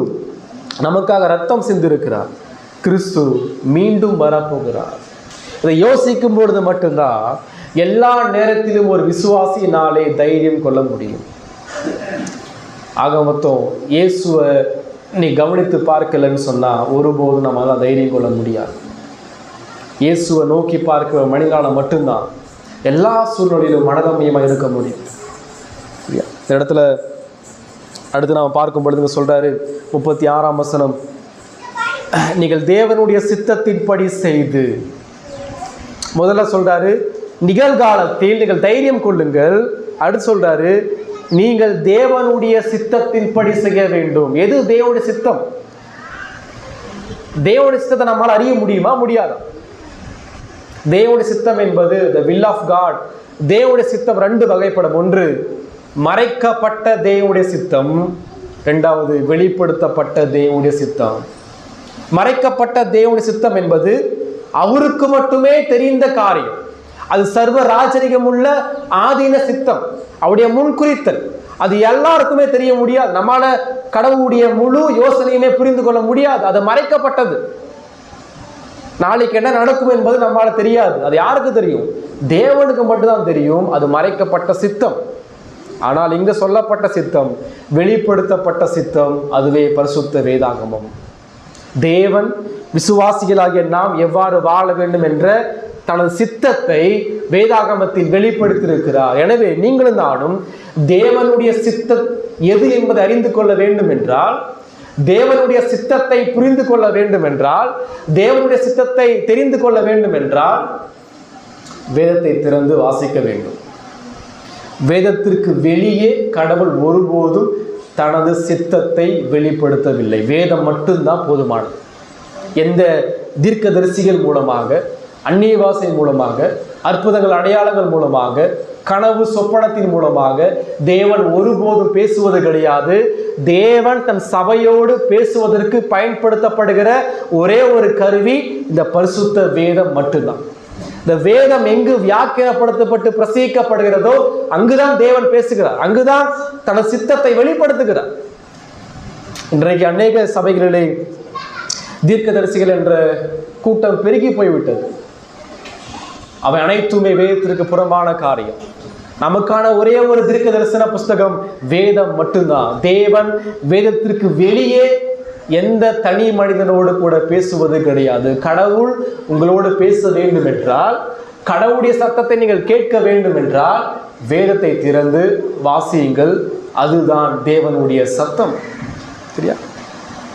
நமக்காக ரத்தம் சிந்திருக்கிறார். கிறிஸ்து மீண்டும் வரப்போகிறார். இதை யோசிக்கும் பொழுது மட்டும்தான் எல்லா நேரத்திலும் ஒரு விசுவாசியினாலே தைரியம் கொள்ள முடியும். ஆக மொத்தம் இயேசுவை நீ கவனித்து பார்க்கலன்னு சொன்னா ஒருபோதும் நம்மளால தைரியம் கொள்ள முடியாது. இயேசுவை நோக்கி பார்க்கிற மனிதனால மட்டும்தான் எல்லா சூழ்நிலையிலும் மனதமையமாக இருக்க முடியும். இந்த இடத்துல அடுத்து நாம் பார்க்கும் பொழுது சொல்றாரு 36ஆம் வசனம், நீங்கள் தேவனுடைய சித்தத்தின்படி செய்து, முதல்ல சொல்றாரு நிகழ்காலத்தில் நீங்கள் தைரியம் கொள்ளுங்கள். அடுத்து சொல்றாரு நீங்கள் தேவனுடைய சித்தத்தின்படி செய்ய வேண்டும். எது தேவனுடைய சித்தம்? தேவனுடைய சித்தத்தை நம்மால் அறிய முடியுமா? முடியாது. தேவனுடைய சித்தம் என்பது the will of God. தேவனுடைய சித்தம் 2 வகைப்படும். ஒன்று மறைக்கப்பட்ட தேவனுடைய சித்தம், 2வது வெளிப்படுத்தப்பட்ட தேவனுடைய சித்தம். மறைக்கப்பட்ட தேவனுடைய சித்தம் என்பது அவருக்கு மட்டுமே தெரிந்த காரியம். அது சர்வ ராஜரிகம் உள்ள ஆதீன சித்தம், அவருடைய முன்குறித்தல். அது எல்லாருக்குமே தெரிய முடியாது. நம்மால கடவுளுடைய முழு யோசனையுமே புரிந்து கொள்ள முடியாது. அது மறைக்கப்பட்டது. நாளைக்கு என்ன நடக்கும் என்பது நம்மால தெரியாது. அது யாருக்கு தெரியும்? தேவனுக்கு மட்டும்தான் தெரியும். அது மறைக்கப்பட்ட சித்தம். ஆனால் இங்கு சொல்லப்பட்ட சித்தம் வெளிப்படுத்தப்பட்ட சித்தம், அதுவே பரிசுத்த வேதாகமம். தேவன் விசுவாசிகளாகிய நாம் எவ்வாறு வாழ வேண்டும் என்ற தனது சித்தத்தை வேதாகமத்தில் வெளிப்படுத்தியிருக்கிறார். எனவே நீங்களும் நானும் தேவனுடைய சித்தம் எது என்பதை அறிந்து கொள்ள வேண்டும் என்றால், தேவனுடைய சித்தத்தை புரிந்து கொள்ள வேண்டும் என்றால், தேவனுடைய சித்தத்தை தெரிந்து கொள்ள வேண்டும் என்றால் வேதத்தை திறந்து வாசிக்க வேண்டும். வேதத்திற்கு வெளியே கடவுள் ஒருபோதும் தனது சித்தத்தை வெளிப்படுத்தவில்லை. வேதம் மட்டும்தான் போதுமானது. எந்த தீர்க்கதரிசிகள் மூலமாக, அந்நிய பாஷை மூலமாக, அற்புதங்கள் அடையாளங்கள் மூலமாக, கனவு சொப்பனத்தின் மூலமாக தேவன் ஒருபோதும் பேசுவது கிடையாது. தேவன் தன் சபையோடு பேசுவதற்கு பயன்படுத்தப்படுகிற ஒரே ஒரு கருவி இந்த பரிசுத்த வேதம் மட்டும்தான். இந்த வேதம் எங்கு வியாக்கியப்படுத்தப்பட்டு பிரசங்கிக்கப்படுகிறதோ அங்குதான் தேவன் பேசுகிறார், அங்குதான் தனது சித்தத்தை வெளிப்படுத்துகிறார். இன்றைக்கு அநேக சபைகளிலே தீர்க்கதரிசிகள் என்ற கூட்டம் பெருகி போய்விட்டது. அவை அனைத்துமே வேதத்திற்கு புறம்பான காரியம். நமக்கான ஒரே ஒரு தீர்க்க தரிசன புஸ்தகம் வேதம் மட்டும்தான். தேவன் வேதத்திற்கு வெளியே எந்த தனி மனிதனோடு கூட பேசுவது கிடையாது. கடவுள் உங்களோடு பேச வேண்டும் என்றால், கடவுளுடைய சத்தத்தை நீங்கள் கேட்க வேண்டும் என்றால் வேதத்தை திறந்து வாசியுங்கள். அதுதான் தேவனுடைய சத்தம். சரியா?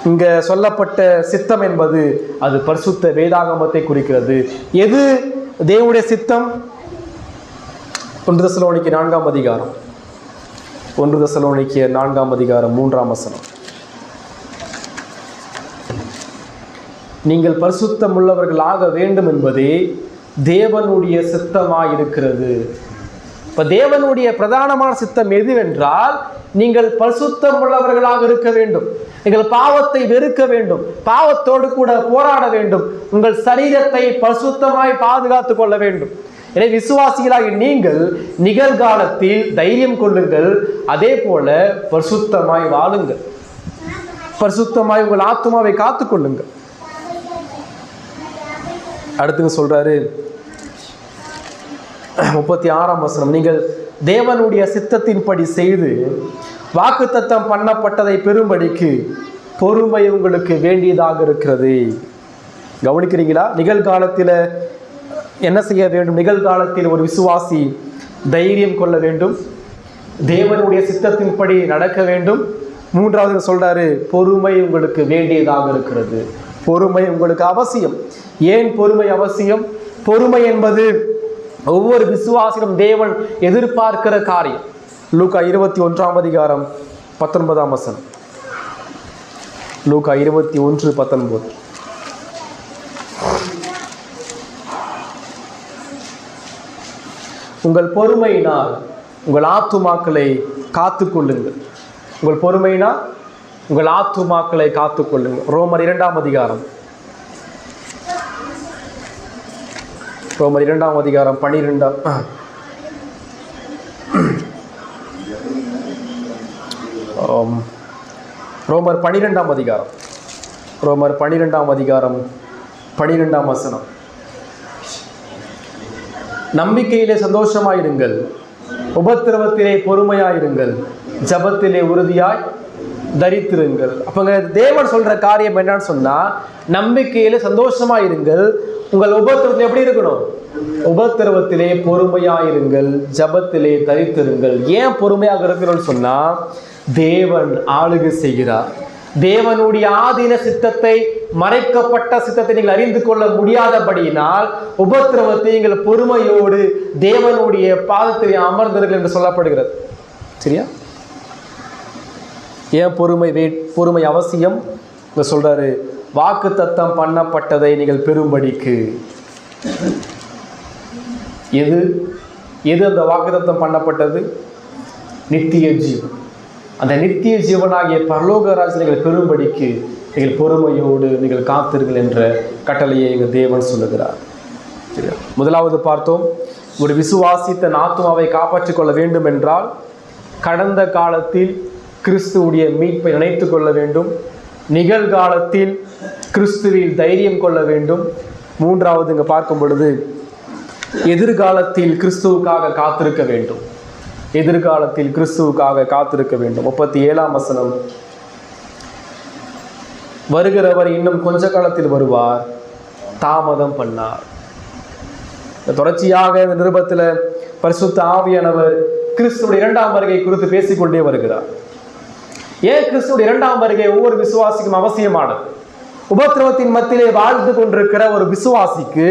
இங்க சொல்லப்பட்ட சித்தம் என்பது அது பரிசுத்த வேதாகமத்தை குறிக்கிறது. எது தேவனுடைய சித்தம்? 1 தெசலோனிக்கேயர் 4 அதிகாரம், 1 தெசலோனிக்கேயர் 4 அதிகாரம் 3 வசனம். நீங்கள் பரிசுத்தம் உள்ளவர்களாக வேண்டும் என்பதே தேவனுடைய சித்தமாய் இருக்கிறது. இப்ப தேவனுடைய பிரதானமான சித்தம் எதுவென்றால், நீங்கள் பரிசுத்தம் உள்ளவர்களாக இருக்க வேண்டும். நீங்கள் பாவத்தை வெறுக்க வேண்டும், பாவத்தோடு கூட போராட வேண்டும், உங்கள் சரீரத்தை பரிசுத்தமாய் பாதுகாத்துக் கொள்ள வேண்டும். எனவே விசுவாசிகளாகி நீங்கள் நிகழ்காலத்தில் தைரியம் கொள்ளுங்கள், அதே போல பரிசுத்தமாய் வாழுங்கள், பரிசுத்தமாய் உங்கள் ஆத்துமாவை காத்துக் கொள்ளுங்கள். அடுத்து சொல்றாரு 36 வசனம், நீங்கள் தேவனுடைய சித்தத்தின்படி செய்து வாக்குத்தத்தம் பண்ணப்பட்டதை பெறும்படிக்கு பொறுமை உங்களுக்கு வேண்டியதாக இருக்கிறது. கவனிக்கிறீங்களா? நிகழ்காலத்தில் என்ன செய்ய வேண்டும்? நிகழ்காலத்தில் ஒரு விசுவாசி தைரியம் கொள்ள வேண்டும், தேவனுடைய சித்தத்தின்படி நடக்க வேண்டும். 3வது சொல்றாரு, பொறுமை உங்களுக்கு வேண்டியதாக இருக்கிறது. பொறுமை உங்களுக்கு அவசியம். ஏன் பொறுமை அவசியம்? பொறுமை என்பது ஒவ்வொரு விசுவாசியும் தேவன் எதிர்பார்க்கிற காரியம். லூக்கா 21 அதிகாரம் 19 வசனம். லூக்கா 21:19. உங்கள் பொறுமையினால் உங்கள் ஆத்துமாக்களை காத்துக்கொள்ளுங்கள். உங்கள் பொறுமையினால் உங்கள் ஆத்துமாக்களை காத்துக்கொள்ளுங்கள். ரோமர் 2 அதிகாரம், ரோமர் 2 அதிகாரம் 12. ரோமர் 12 அதிகாரம், ரோமர் 12 அதிகாரம் 12 வசனம். நம்பிக்கையிலே சந்தோஷமாயிருங்கள், உபத்திரவத்திலே பொறுமையாயிருங்கள், ஜபத்திலே உறுதியாய் தரித்திருங்கள். அப்பங்க தேவன் சொல்ற காரியம் என்னன்னு சொன்னா, நம்பிக்கையிலே சந்தோஷமாயிருங்கள், உங்கள் உபத்திரவத்தில் எப்படி இருக்கணும்? உபத்திரவத்திலே பொறுமையாயிருங்கள், ஜபத்திலே தரித்திருங்கள். ஏன் பொறுமையாக இருக்கிறோம்னு சொன்னா, தேவன் ஆளுகை செய்கிறார். தேவனுடைய ஆதீன சித்தத்தை, மறைக்கப்பட்ட சித்தத்தை நீங்கள் அறிந்து கொள்ள முடியாதபடியினால் உபத்திரவத்தை நீங்கள் பொறுமையோடு தேவனுடைய பாதத்தில் அமர்ந்தீர்கள் என்று சொல்லப்படுகிறது. சரியா? ஏன் பொறுமை அவசியம் சொல்றாரு? வாக்குத்தத்தம் பண்ணப்பட்டதை நீங்கள் பெறும்படிக்கு. எது அந்த வாக்குத்தத்தம் பண்ணப்பட்டது? நித்திய ஜீவன். அந்த நித்திய ஜீவனாகிய பரலோக ராஜ்யத்தை நீங்கள் பெறும்படிக்கு நீங்கள் பொறுமையோடு நீங்கள் காத்தீர்கள் என்ற கட்டளையை எங்கள் தேவன் சொல்லுகிறார். சரியா? முதலாவது பார்த்தோம், ஒரு விசுவாசி தன் ஆத்துமாவை காப்பாற்றிக் கொள்ள வேண்டும் என்றால் கடந்த காலத்தில் கிறிஸ்துவுடைய மீட்பை நினைத்து கொள்ள வேண்டும், நிகழ்காலத்தில் கிறிஸ்துவில் தைரியம் கொள்ள வேண்டும். 3வது இங்கே பார்க்கும் பொழுது எதிர்காலத்தில் கிறிஸ்துவுக்காக காத்திருக்க வேண்டும். எதிர்காலத்தில் கிறிஸ்துவுக்காக காத்திருக்க வேண்டும். 37 வசனம், வருகிறவர் இன்னும் கொஞ்ச காலத்தில் வருவார், தாமதம் பண்ணார். தொடர்ச்சியாக இந்த நிருபத்தில் பரிசுத்த ஆவியானவர் கிறிஸ்துவுடைய 2ஆம் வருகை குறித்து பேசிக்கொண்டே வருகிறார். ஏன் கிறிஸ்துவுடைய 2ஆம் வருகை ஒவ்வொரு விசுவாசிக்கும் அவசியமானது? உபத்திரவத்தின் மத்தியிலே வாழ்ந்து கொண்டிருக்கிற ஒரு விசுவாசிக்கு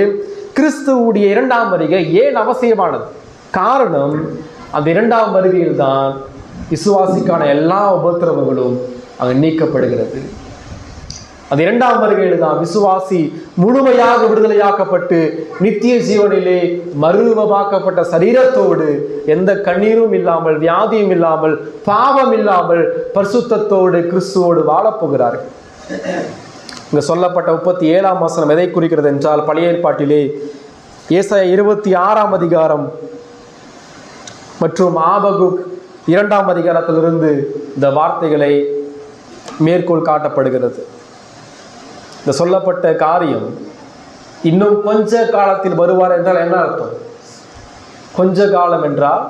கிறிஸ்துவுடைய 2ஆம் வருகை ஏன் அவசியமானது? காரணம், அந்த 2ஆம் வருகையில் தான் விசுவாசிக்கான எல்லா உபத்திரவங்களும் அங்கு நீக்கப்படுகிறது. அந்த 2ஆம் வருகையில் தான் விசுவாசி முழுமையாக விடுதலையாக்கப்பட்டு நித்திய ஜீவனிலே மறுரூபமாக்கப்பட்ட சரீரத்தோடு எந்த கண்ணீரும் இல்லாமல், வியாதியும் இல்லாமல், பாவம் இல்லாமல் பரிசுத்தத்தோடு கிறிஸ்துவோடு வாழப்போகிறார்கள். இங்க சொல்லப்பட்ட 37 வசனம் எதை குறிக்கிறது என்றால், பழைய ஏற்பாட்டிலே ஏசாயா 26 அதிகாரம் மற்றும் ஆபகுக் 2ஆம் அதிகாரத்திலிருந்து இந்த வார்த்தைகளை மேற்கோள் காட்டப்படுகிறது. இந்த சொல்லப்பட்ட காரியம் இன்னும் கொஞ்ச காலத்தில் வருவார் என்றால் என்ன அர்த்தம்? கொஞ்ச காலம் என்றால்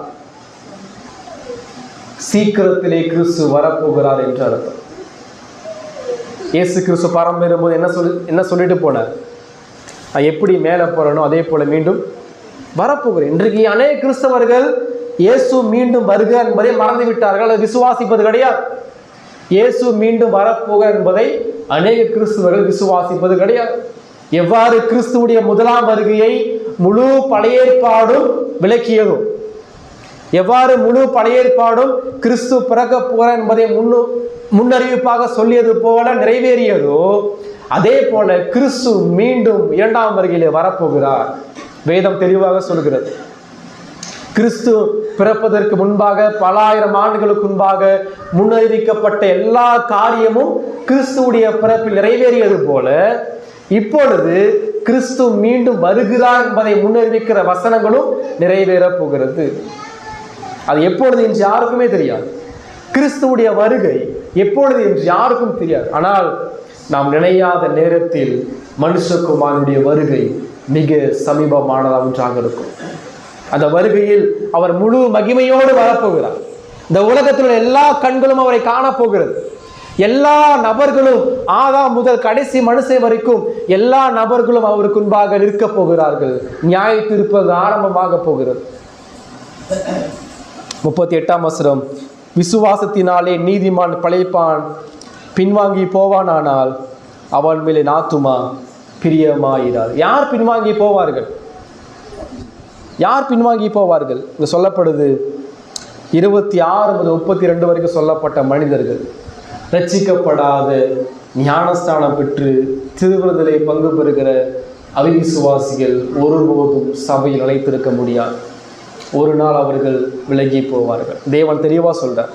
சீக்கிரத்திலே கிறிஸ்து வரப்போகிறார் என்று அர்த்தம். இயேசு கிறிஸ்து பரம் பெறும்போது என்ன சொல்லிட்டு போனார்? நான் எப்படி மேலே போறேனோ அதே போல மீண்டும் வரப்போகிறேன். இன்றைக்கு அநேக கிறிஸ்தவர்கள் இயேசு மீண்டும் வருகிறார் என்பதை மறந்து விட்டார்கள், அதை விசுவாசிப்பது கிடையாது. இயேசு மீண்டும் வரப்போகிறார் என்பதை அநேக கிறிஸ்தவர்கள் விசுவாசிப்பது கிடையாது. எவ்வாறு கிறிஸ்துவுடைய முதலாம் வருகையை முழு பழைய ஏற்பாடும் விளக்கியதோ, எவ்வாறு முழு பழைய ஏற்பாடும் கிறிஸ்து பிறக்க போகிறார் என்பதை முன்னறிவிப்பாக சொல்லியது போல நிறைவேறியதோ, அதே போல கிறிஸ்து மீண்டும் இரண்டாம் வருகையிலே வரப்போகிறார். வேதம் தெளிவாக சொல்கிறது. கிறிஸ்து பிறப்பதற்கு முன்பாக பல ஆயிரம் ஆண்டுகளுக்கு முன்பாக முன்னறிவிக்கப்பட்ட எல்லா காரியமும் கிறிஸ்துவுடைய பிறப்பில் நிறைவேறியது போல இப்பொழுது கிறிஸ்து மீண்டும் வருகிறார் என்பதை முன்னறிவிக்கிற வசனங்களும் நிறைவேறப் போகிறது. அது எப்பொழுது என்று யாருக்குமே தெரியாது. கிறிஸ்துவுடைய வருகை எப்பொழுது என்று யாருக்கும் தெரியாது. ஆனால் நாம் நினையாத நேரத்தில் மனுஷகுமாரனுடைய வருகை மிக சமீபமானதாக ஒன்றாக இருக்கும். அந்த வருகையில் அவர் முழு மகிமையோடு வரப்போகிறார். இந்த உலகத்தில் உள்ள எல்லா கண்களும் அவரை காணப்போகிறது. எல்லா நபர்களும் ஆதாம் முதல் கடைசி மனுஷன் வரைக்கும் எல்லா நபர்களும் அவருக்கு முன்பாக நிற்க போகிறார்கள். நியாய தீர்ப்பு ஆரம்பமாக போகிறது. 38ஆம் வசனம், விசுவாசத்தினாலே நீதிமான் பிழைப்பான், பின்வாங்கி போவானானால் அவன் மேலே ஆத்துமா பிரியமாயிரார். யார் பின்வாங்கி போவார்கள்? யார் பின்வாங்கி போவார்கள்? இங்க சொல்லப்படுது 26 முதல் 32 வரைக்கும் சொல்லப்பட்ட மனிதர்கள் ரட்சிக்கப்படாத, ஞானஸ்தானம் பெற்று திருவிருதலை பங்கு பெறுகிற அவிசுவாசிகள் ஒருபோதும் சபையில் நிலைத்திருக்க முடியாது. ஒரு நாள் அவர்கள் விலகி போவார்கள். தேவன் தெளிவா சொல்றார்.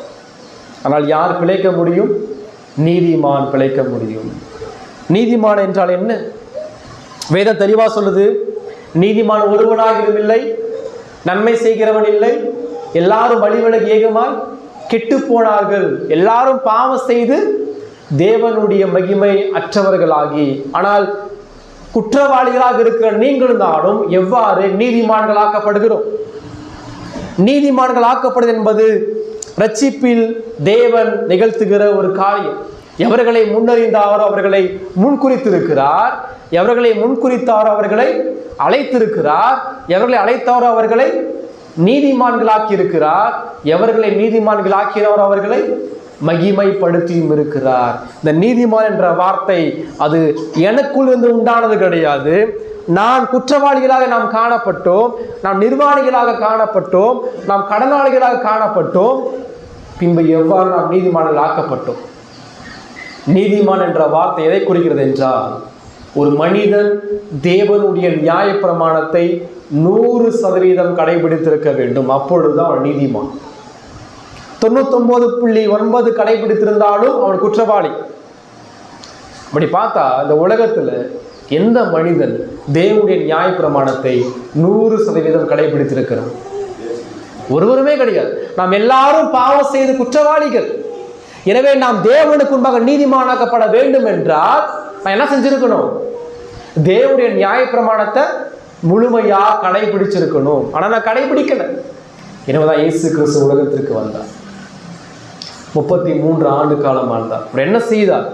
ஆனால் யார் பிழைக்க முடியும்? நீதிமான் பிழைக்க முடியும். நீதிமான் என்றால் என்ன? வேதம் தெளிவா சொல்லுது, நீதிமான் ஒருவனாகிலும் இல்லை, நன்மை செய்கிறவன் இல்லை, எல்லாரும் வழிவிலகி ஏகமாய் கெட்டு போனார்கள், எல்லாரும் பாவம் செய்து தேவனுடைய மகிமை அற்றவர்களாகி. ஆனால் குற்றவாளிகளாக இருக்கிற நீங்களும் நானும் எவ்வாறு நீதிமான்கள் ஆக்கப்படுகிறோம்? நீதிமான்கள் ஆக்கப்படுது என்பது ரட்சிப்பில் தேவன் நிகழ்த்துகிற ஒரு காரியம். எவர்களை முன்னறிந்தாரோ அவர்களை முன்குறித்திருக்கிறார், எவர்களை முன்குறித்தாரோ அவர்களை அழைத்திருக்கிறார், எவர்களை அழைத்தாரோ அவர்களை நீதிமான்களாக்கி இருக்கிறார், எவர்களை நீதிமான்களாக்கிறாரோ அவர்களை மகிமைப்படுத்தியும் இருக்கிறார். இந்த நீதிமான் என்ற வார்த்தை அது எனக்குள் இருந்து உண்டானது கிடையாது. நான் குற்றவாளிகளாக நாம் காணப்பட்டோம், நாம் நிர்வாணிகளாக காணப்பட்டோம், நாம் கடனாளிகளாக காணப்பட்டோம். பின்பு எவ்வாறு நாம் நீதிமான்கள் ஆக்கப்பட்டோம்? நீதிமான் என்ற வார்த்தை எதை குறிக்கிறது என்றால், ஒரு மனிதன் தேவனுடைய நியாய பிரமாணத்தை 100% கடைபிடித்திருக்க வேண்டும். அப்பொழுதுதான் அவன் நீதிமான். 99.9 கடைபிடித்திருந்தாலும் அவன் குற்றவாளி. அப்படி பார்த்தா இந்த உலகத்துல எந்த மனிதன் தேவனுடைய நியாய பிரமாணத்தை 100% கடைபிடித்திருக்கிறான்? ஒருவருமே கிடையாது. நாம் எல்லாரும் பாவம் செய்து குற்றவாளிகள். எனவே நாம் தேவனுக்கு முன்பாக நீதிமானாக்கப்பட வேண்டும் என்றால் நான் என்ன செஞ்சிருக்கணும்? தேவனுடைய நியாய பிரமாணத்தை முழுமையா கடைபிடிச்சிருக்கணும். ஆனா நான் கடைபிடிக்கல. எனவேதான் இயேசு கிறிஸ்து உலகத்திற்கு வந்தார். 33 ஆண்டு காலம் ஆண்டார். அவர் என்ன செய்தார்?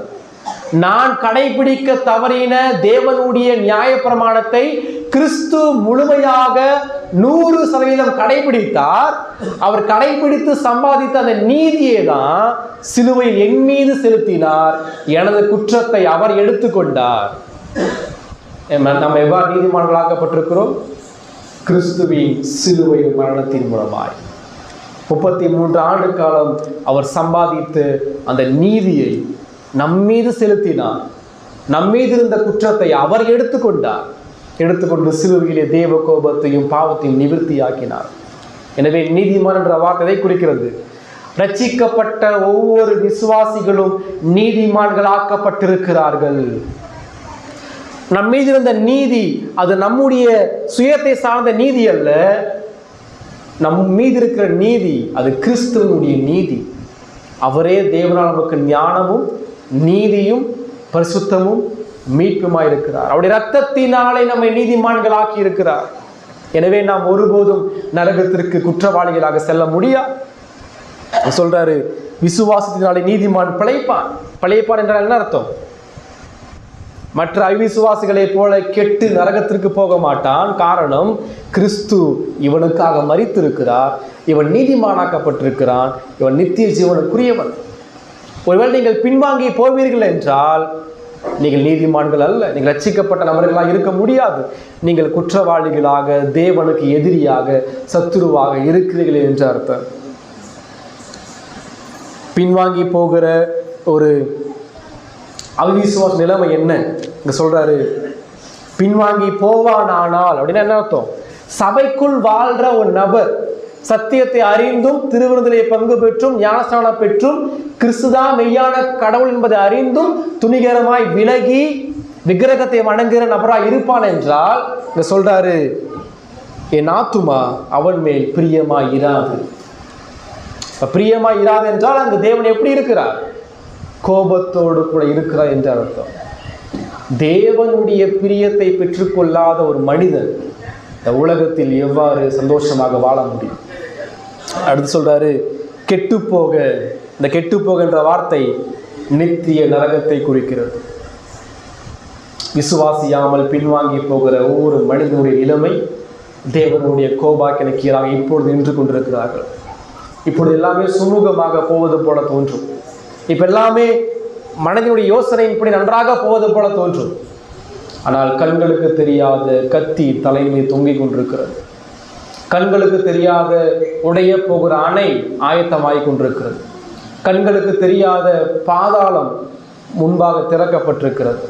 நான் கடைபிடிக்க தவறின தேவனுடைய நியாய பிரமாணத்தை கிறிஸ்து முழுமையாக 100% கடைபிடித்தார். அவர் கடைபிடித்து சம்பாதித்த அந்த நீதியை தான் சிலுவையில் என் மீது செலுத்தினார். எனது குற்றத்தை அவர் எடுத்துக்கொண்டார். நம்ம எவ்வாறு நீதிமான்களாக்கப்பட்டிருக்கிறோம்? கிறிஸ்துவின் சிலுவை மரணத்தின் மூலமாய் 33 ஆண்டு காலம் அவர் சம்பாதித்து அந்த நீதியை நம்மீது செலுத்தினார். நம்மீது இருந்த குற்றத்தை அவர் எடுத்துக்கொண்டு சிலுவையிலே தேவ கோபத்தையும் பாவத்தையும் நிவர்த்தியாக்கினார். எனவே நீதிமான் என்ற வார்த்தை குறிக்கிறது. ரட்சிக்கப்பட்ட ஒவ்வொரு விசுவாசிகளும் நீதிமான்களாக்கப்பட்டிருக்கிறார்கள். நம்மீது இருந்த நீதி அது நம்முடைய சுயத்தை சார்ந்த நீதி அல்ல. நம் மீது இருக்கிற நீதி அது கிறிஸ்துவனுடைய நீதி. அவரே தேவனால் நமக்கு ஞானமும் நீதியும் பரிசுத்தமும் மீட்புமாய் இருக்கிறார். அவருடைய இரத்தத்தினாலே நம்மை நீதிமான்கள் ஆக்கி இருக்கிறார். எனவே நாம் ஒருபோதும் நரகத்திற்கு குற்றவாளிகளாக செல்ல முடியாது. சொல்றாரு, விசுவாசத்தினாலே நீதிமான் பிழைப்பான். பிழைப்பான் என்றால் என்ன அர்த்தம்? மற்ற அவிசுவாசிகளை போல கெட்டு நரகத்திற்கு போக மாட்டான். காரணம், கிறிஸ்து இவனுக்காக மரித்திருக்கிறார், இவன் நீதிமானாக்கப்பட்டிருக்கிறான், இவன் நித்திய ஜீவனுக்குரியவன். ஒருவேளை நீங்கள் பின்வாங்கி போவீர்கள் என்றால் நீங்கள் நீதிமான்கள் அல்ல, நீங்கள் ரட்சிக்கப்பட்ட நபர்களாக இருக்க முடியாது. நீங்கள் குற்றவாளிகளாக, தேவனுக்கு எதிரியாக, சத்துருவாக இருக்கிறீர்கள் என்று அர்த்தம். பின்வாங்கி போகிற ஒரு அவிசுவாச நிலைமை என்ன இங்க சொல்றாரு? பின்வாங்கி போவானால் அப்படின்னா என்ன அர்த்தம்? சபைக்குள் வாழ்ற ஒரு நபர் சத்தியத்தை அறிந்தும் திருவிருந்திலே பங்கு பெற்றும் ஞானஸ்நானம் பெற்றும் கிறிஸ்துதான் மெய்யான கடவுள் என்பதை அறிந்தும் துணிகரமாய் விலகி விக்கிரகத்தை வணங்குகிற நபராய் இருப்பான் என்றால் இங்க சொல்றாரு, என் ஆத்துமா அவன் மேல் பிரியமாய் இராது. பிரியமாய் இராது என்றால் அங்கு தேவன் எப்படி இருக்கிறார்? கோபத்தோடு கூட இருக்கிறார் என்று அர்த்தம். தேவனுடைய பிரியத்தை பெற்றுக்கொள்ளாத ஒரு மனிதன் இந்த உலகத்தில் எவ்வாறு சந்தோஷமாக வாழ முடியும்? அடுத்து சொல்றாரு, கெட்டுப்போக. இந்த கெட்டுப்போக என்ற வார்த்தை நித்திய நரகத்தை குறிக்கிறது. விசுவாசியாமல் பின்வாங்கி போகிற ஒவ்வொரு மனிதனுடைய நிலைமை தேவனுடைய கோபாக்கின கீழாக இப்பொழுது நின்று கொண்டிருக்கிறார்கள். இப்பொழுது எல்லாமே சுமூகமாக போவது போல தோன்றும். இப்ப எல்லாமே மனதினுடைய யோசனையின்படி நன்றாக போவது போல தோன்றும். ஆனால் கண்களுக்கு தெரியாத கத்தி தலைமை தொங்கிக் கொண்டிருக்கிறது. கண்களுக்கு தெரியாத உடைய போகிற அணை ஆயத்தமாகிக் கொண்டிருக்கிறது. கண்களுக்கு தெரியாத பாதாளம் முன்பாக திறக்கப்பட்டிருக்கிறது.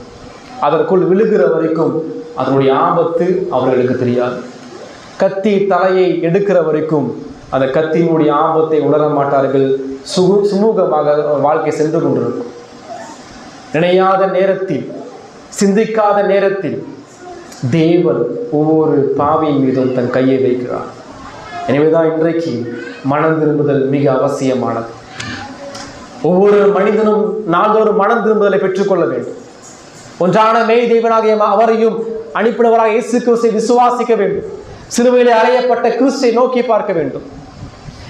அதற்குள் விழுகிற வரைக்கும் அதனுடைய ஆபத்து அவர்களுக்கு தெரியாது. கத்தி தலையை எடுக்கிற வரைக்கும் அந்த கத்தியினுடைய ஆபத்தை உணர மாட்டார்கள். சுமூகமாக வாழ்க்கை சென்று கொண்டிருக்கும். நினையாத நேரத்தில், சிந்திக்காத நேரத்தில் தேவன் ஒவ்வொரு பாவியின் மீதும் தன் கையை வைக்கிறார். எனவேதான் இன்றைக்கு மனம் திரும்புதல் மிக அவசியமானது. ஒவ்வொரு மனிதனும் நாள்தோறும் மனம் திரும்புதலை பெற்றுக்கொள்ள வேண்டும். ஒன்றான மெய் தேவனாகிய அவரையும் அனுப்பினவராக இயேசு கிறிஸ்துவை விசுவாசிக்க வேண்டும். சிலுவையிலே அறையப்பட்ட கிறிஸ்துவை நோக்கி பார்க்க வேண்டும்.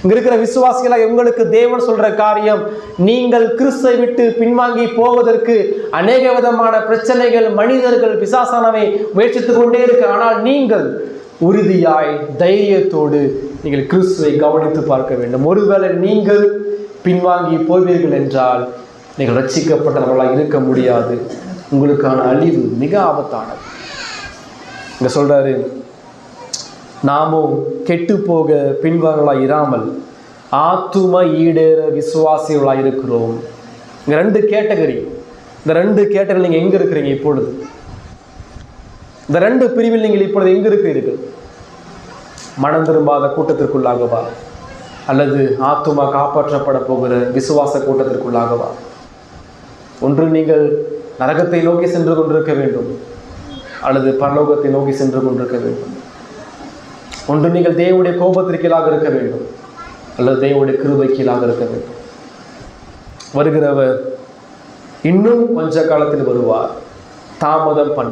இங்க இருக்கிற விசுவாசிகளாக உங்களுக்கு தேவன் சொல்ற காரியம், நீங்கள் கிறிஸ்துவை விட்டு பின்வாங்கி போவதற்கு அநேக விதமான பிரச்சனைகள், மனிதர்கள், பிசாசானவை முயற்சித்துக் கொண்டே இருக்கு. ஆனால் நீங்கள் உறுதியாய் தைரியத்தோடு நீங்கள் கிறிஸ்துவை கவனித்து பார்க்க வேண்டும். ஒருவேளை நீங்கள் பின்வாங்கி போவீர்கள் என்றால் நீங்கள் ரட்சிக்கப்பட்டவர்களாக இருக்க முடியாது. உங்களுக்கான அழிவு மிக ஆபத்தானது. இங்க சொல்றாரு, நாமும் கெட்டு போக பின்வாங்களாய் இராமல் ஆத்தும ஈடேற விசுவாசிகளாய் இருக்கிறோம். இங்க ரெண்டு கேட்டகரி. இந்த ரெண்டு கேட்டகரி நீங்க எங்க இருக்கிறீங்க இப்பொழுது? இந்த ரெண்டு பிரிவில் நீங்கள் இப்பொழுது எங்க இருக்கிறீர்கள்? மனம் திரும்பாத கூட்டத்திற்குள்ளாகவா, அல்லது ஆத்துமா காப்பாற்றப்பட போகிற விசுவாச கூட்டத்திற்குள்ளாகவா? ஒன்று நீங்கள் நரகத்தை நோக்கி சென்று கொண்டிருக்க வேண்டும், அல்லது பரலோகத்தை நோக்கி சென்று கொண்டிருக்க வேண்டும். ஒன்று நீங்கள் தேவனுடைய கோபத்திற்கீழாக இருக்க வேண்டும், அல்லது தேவனுடைய கிருபைக்கீழாக இருக்க வேண்டும். வருகிறவர் இன்னும் கொஞ்ச காலத்தில் வருவார், தாமதம் பண்ண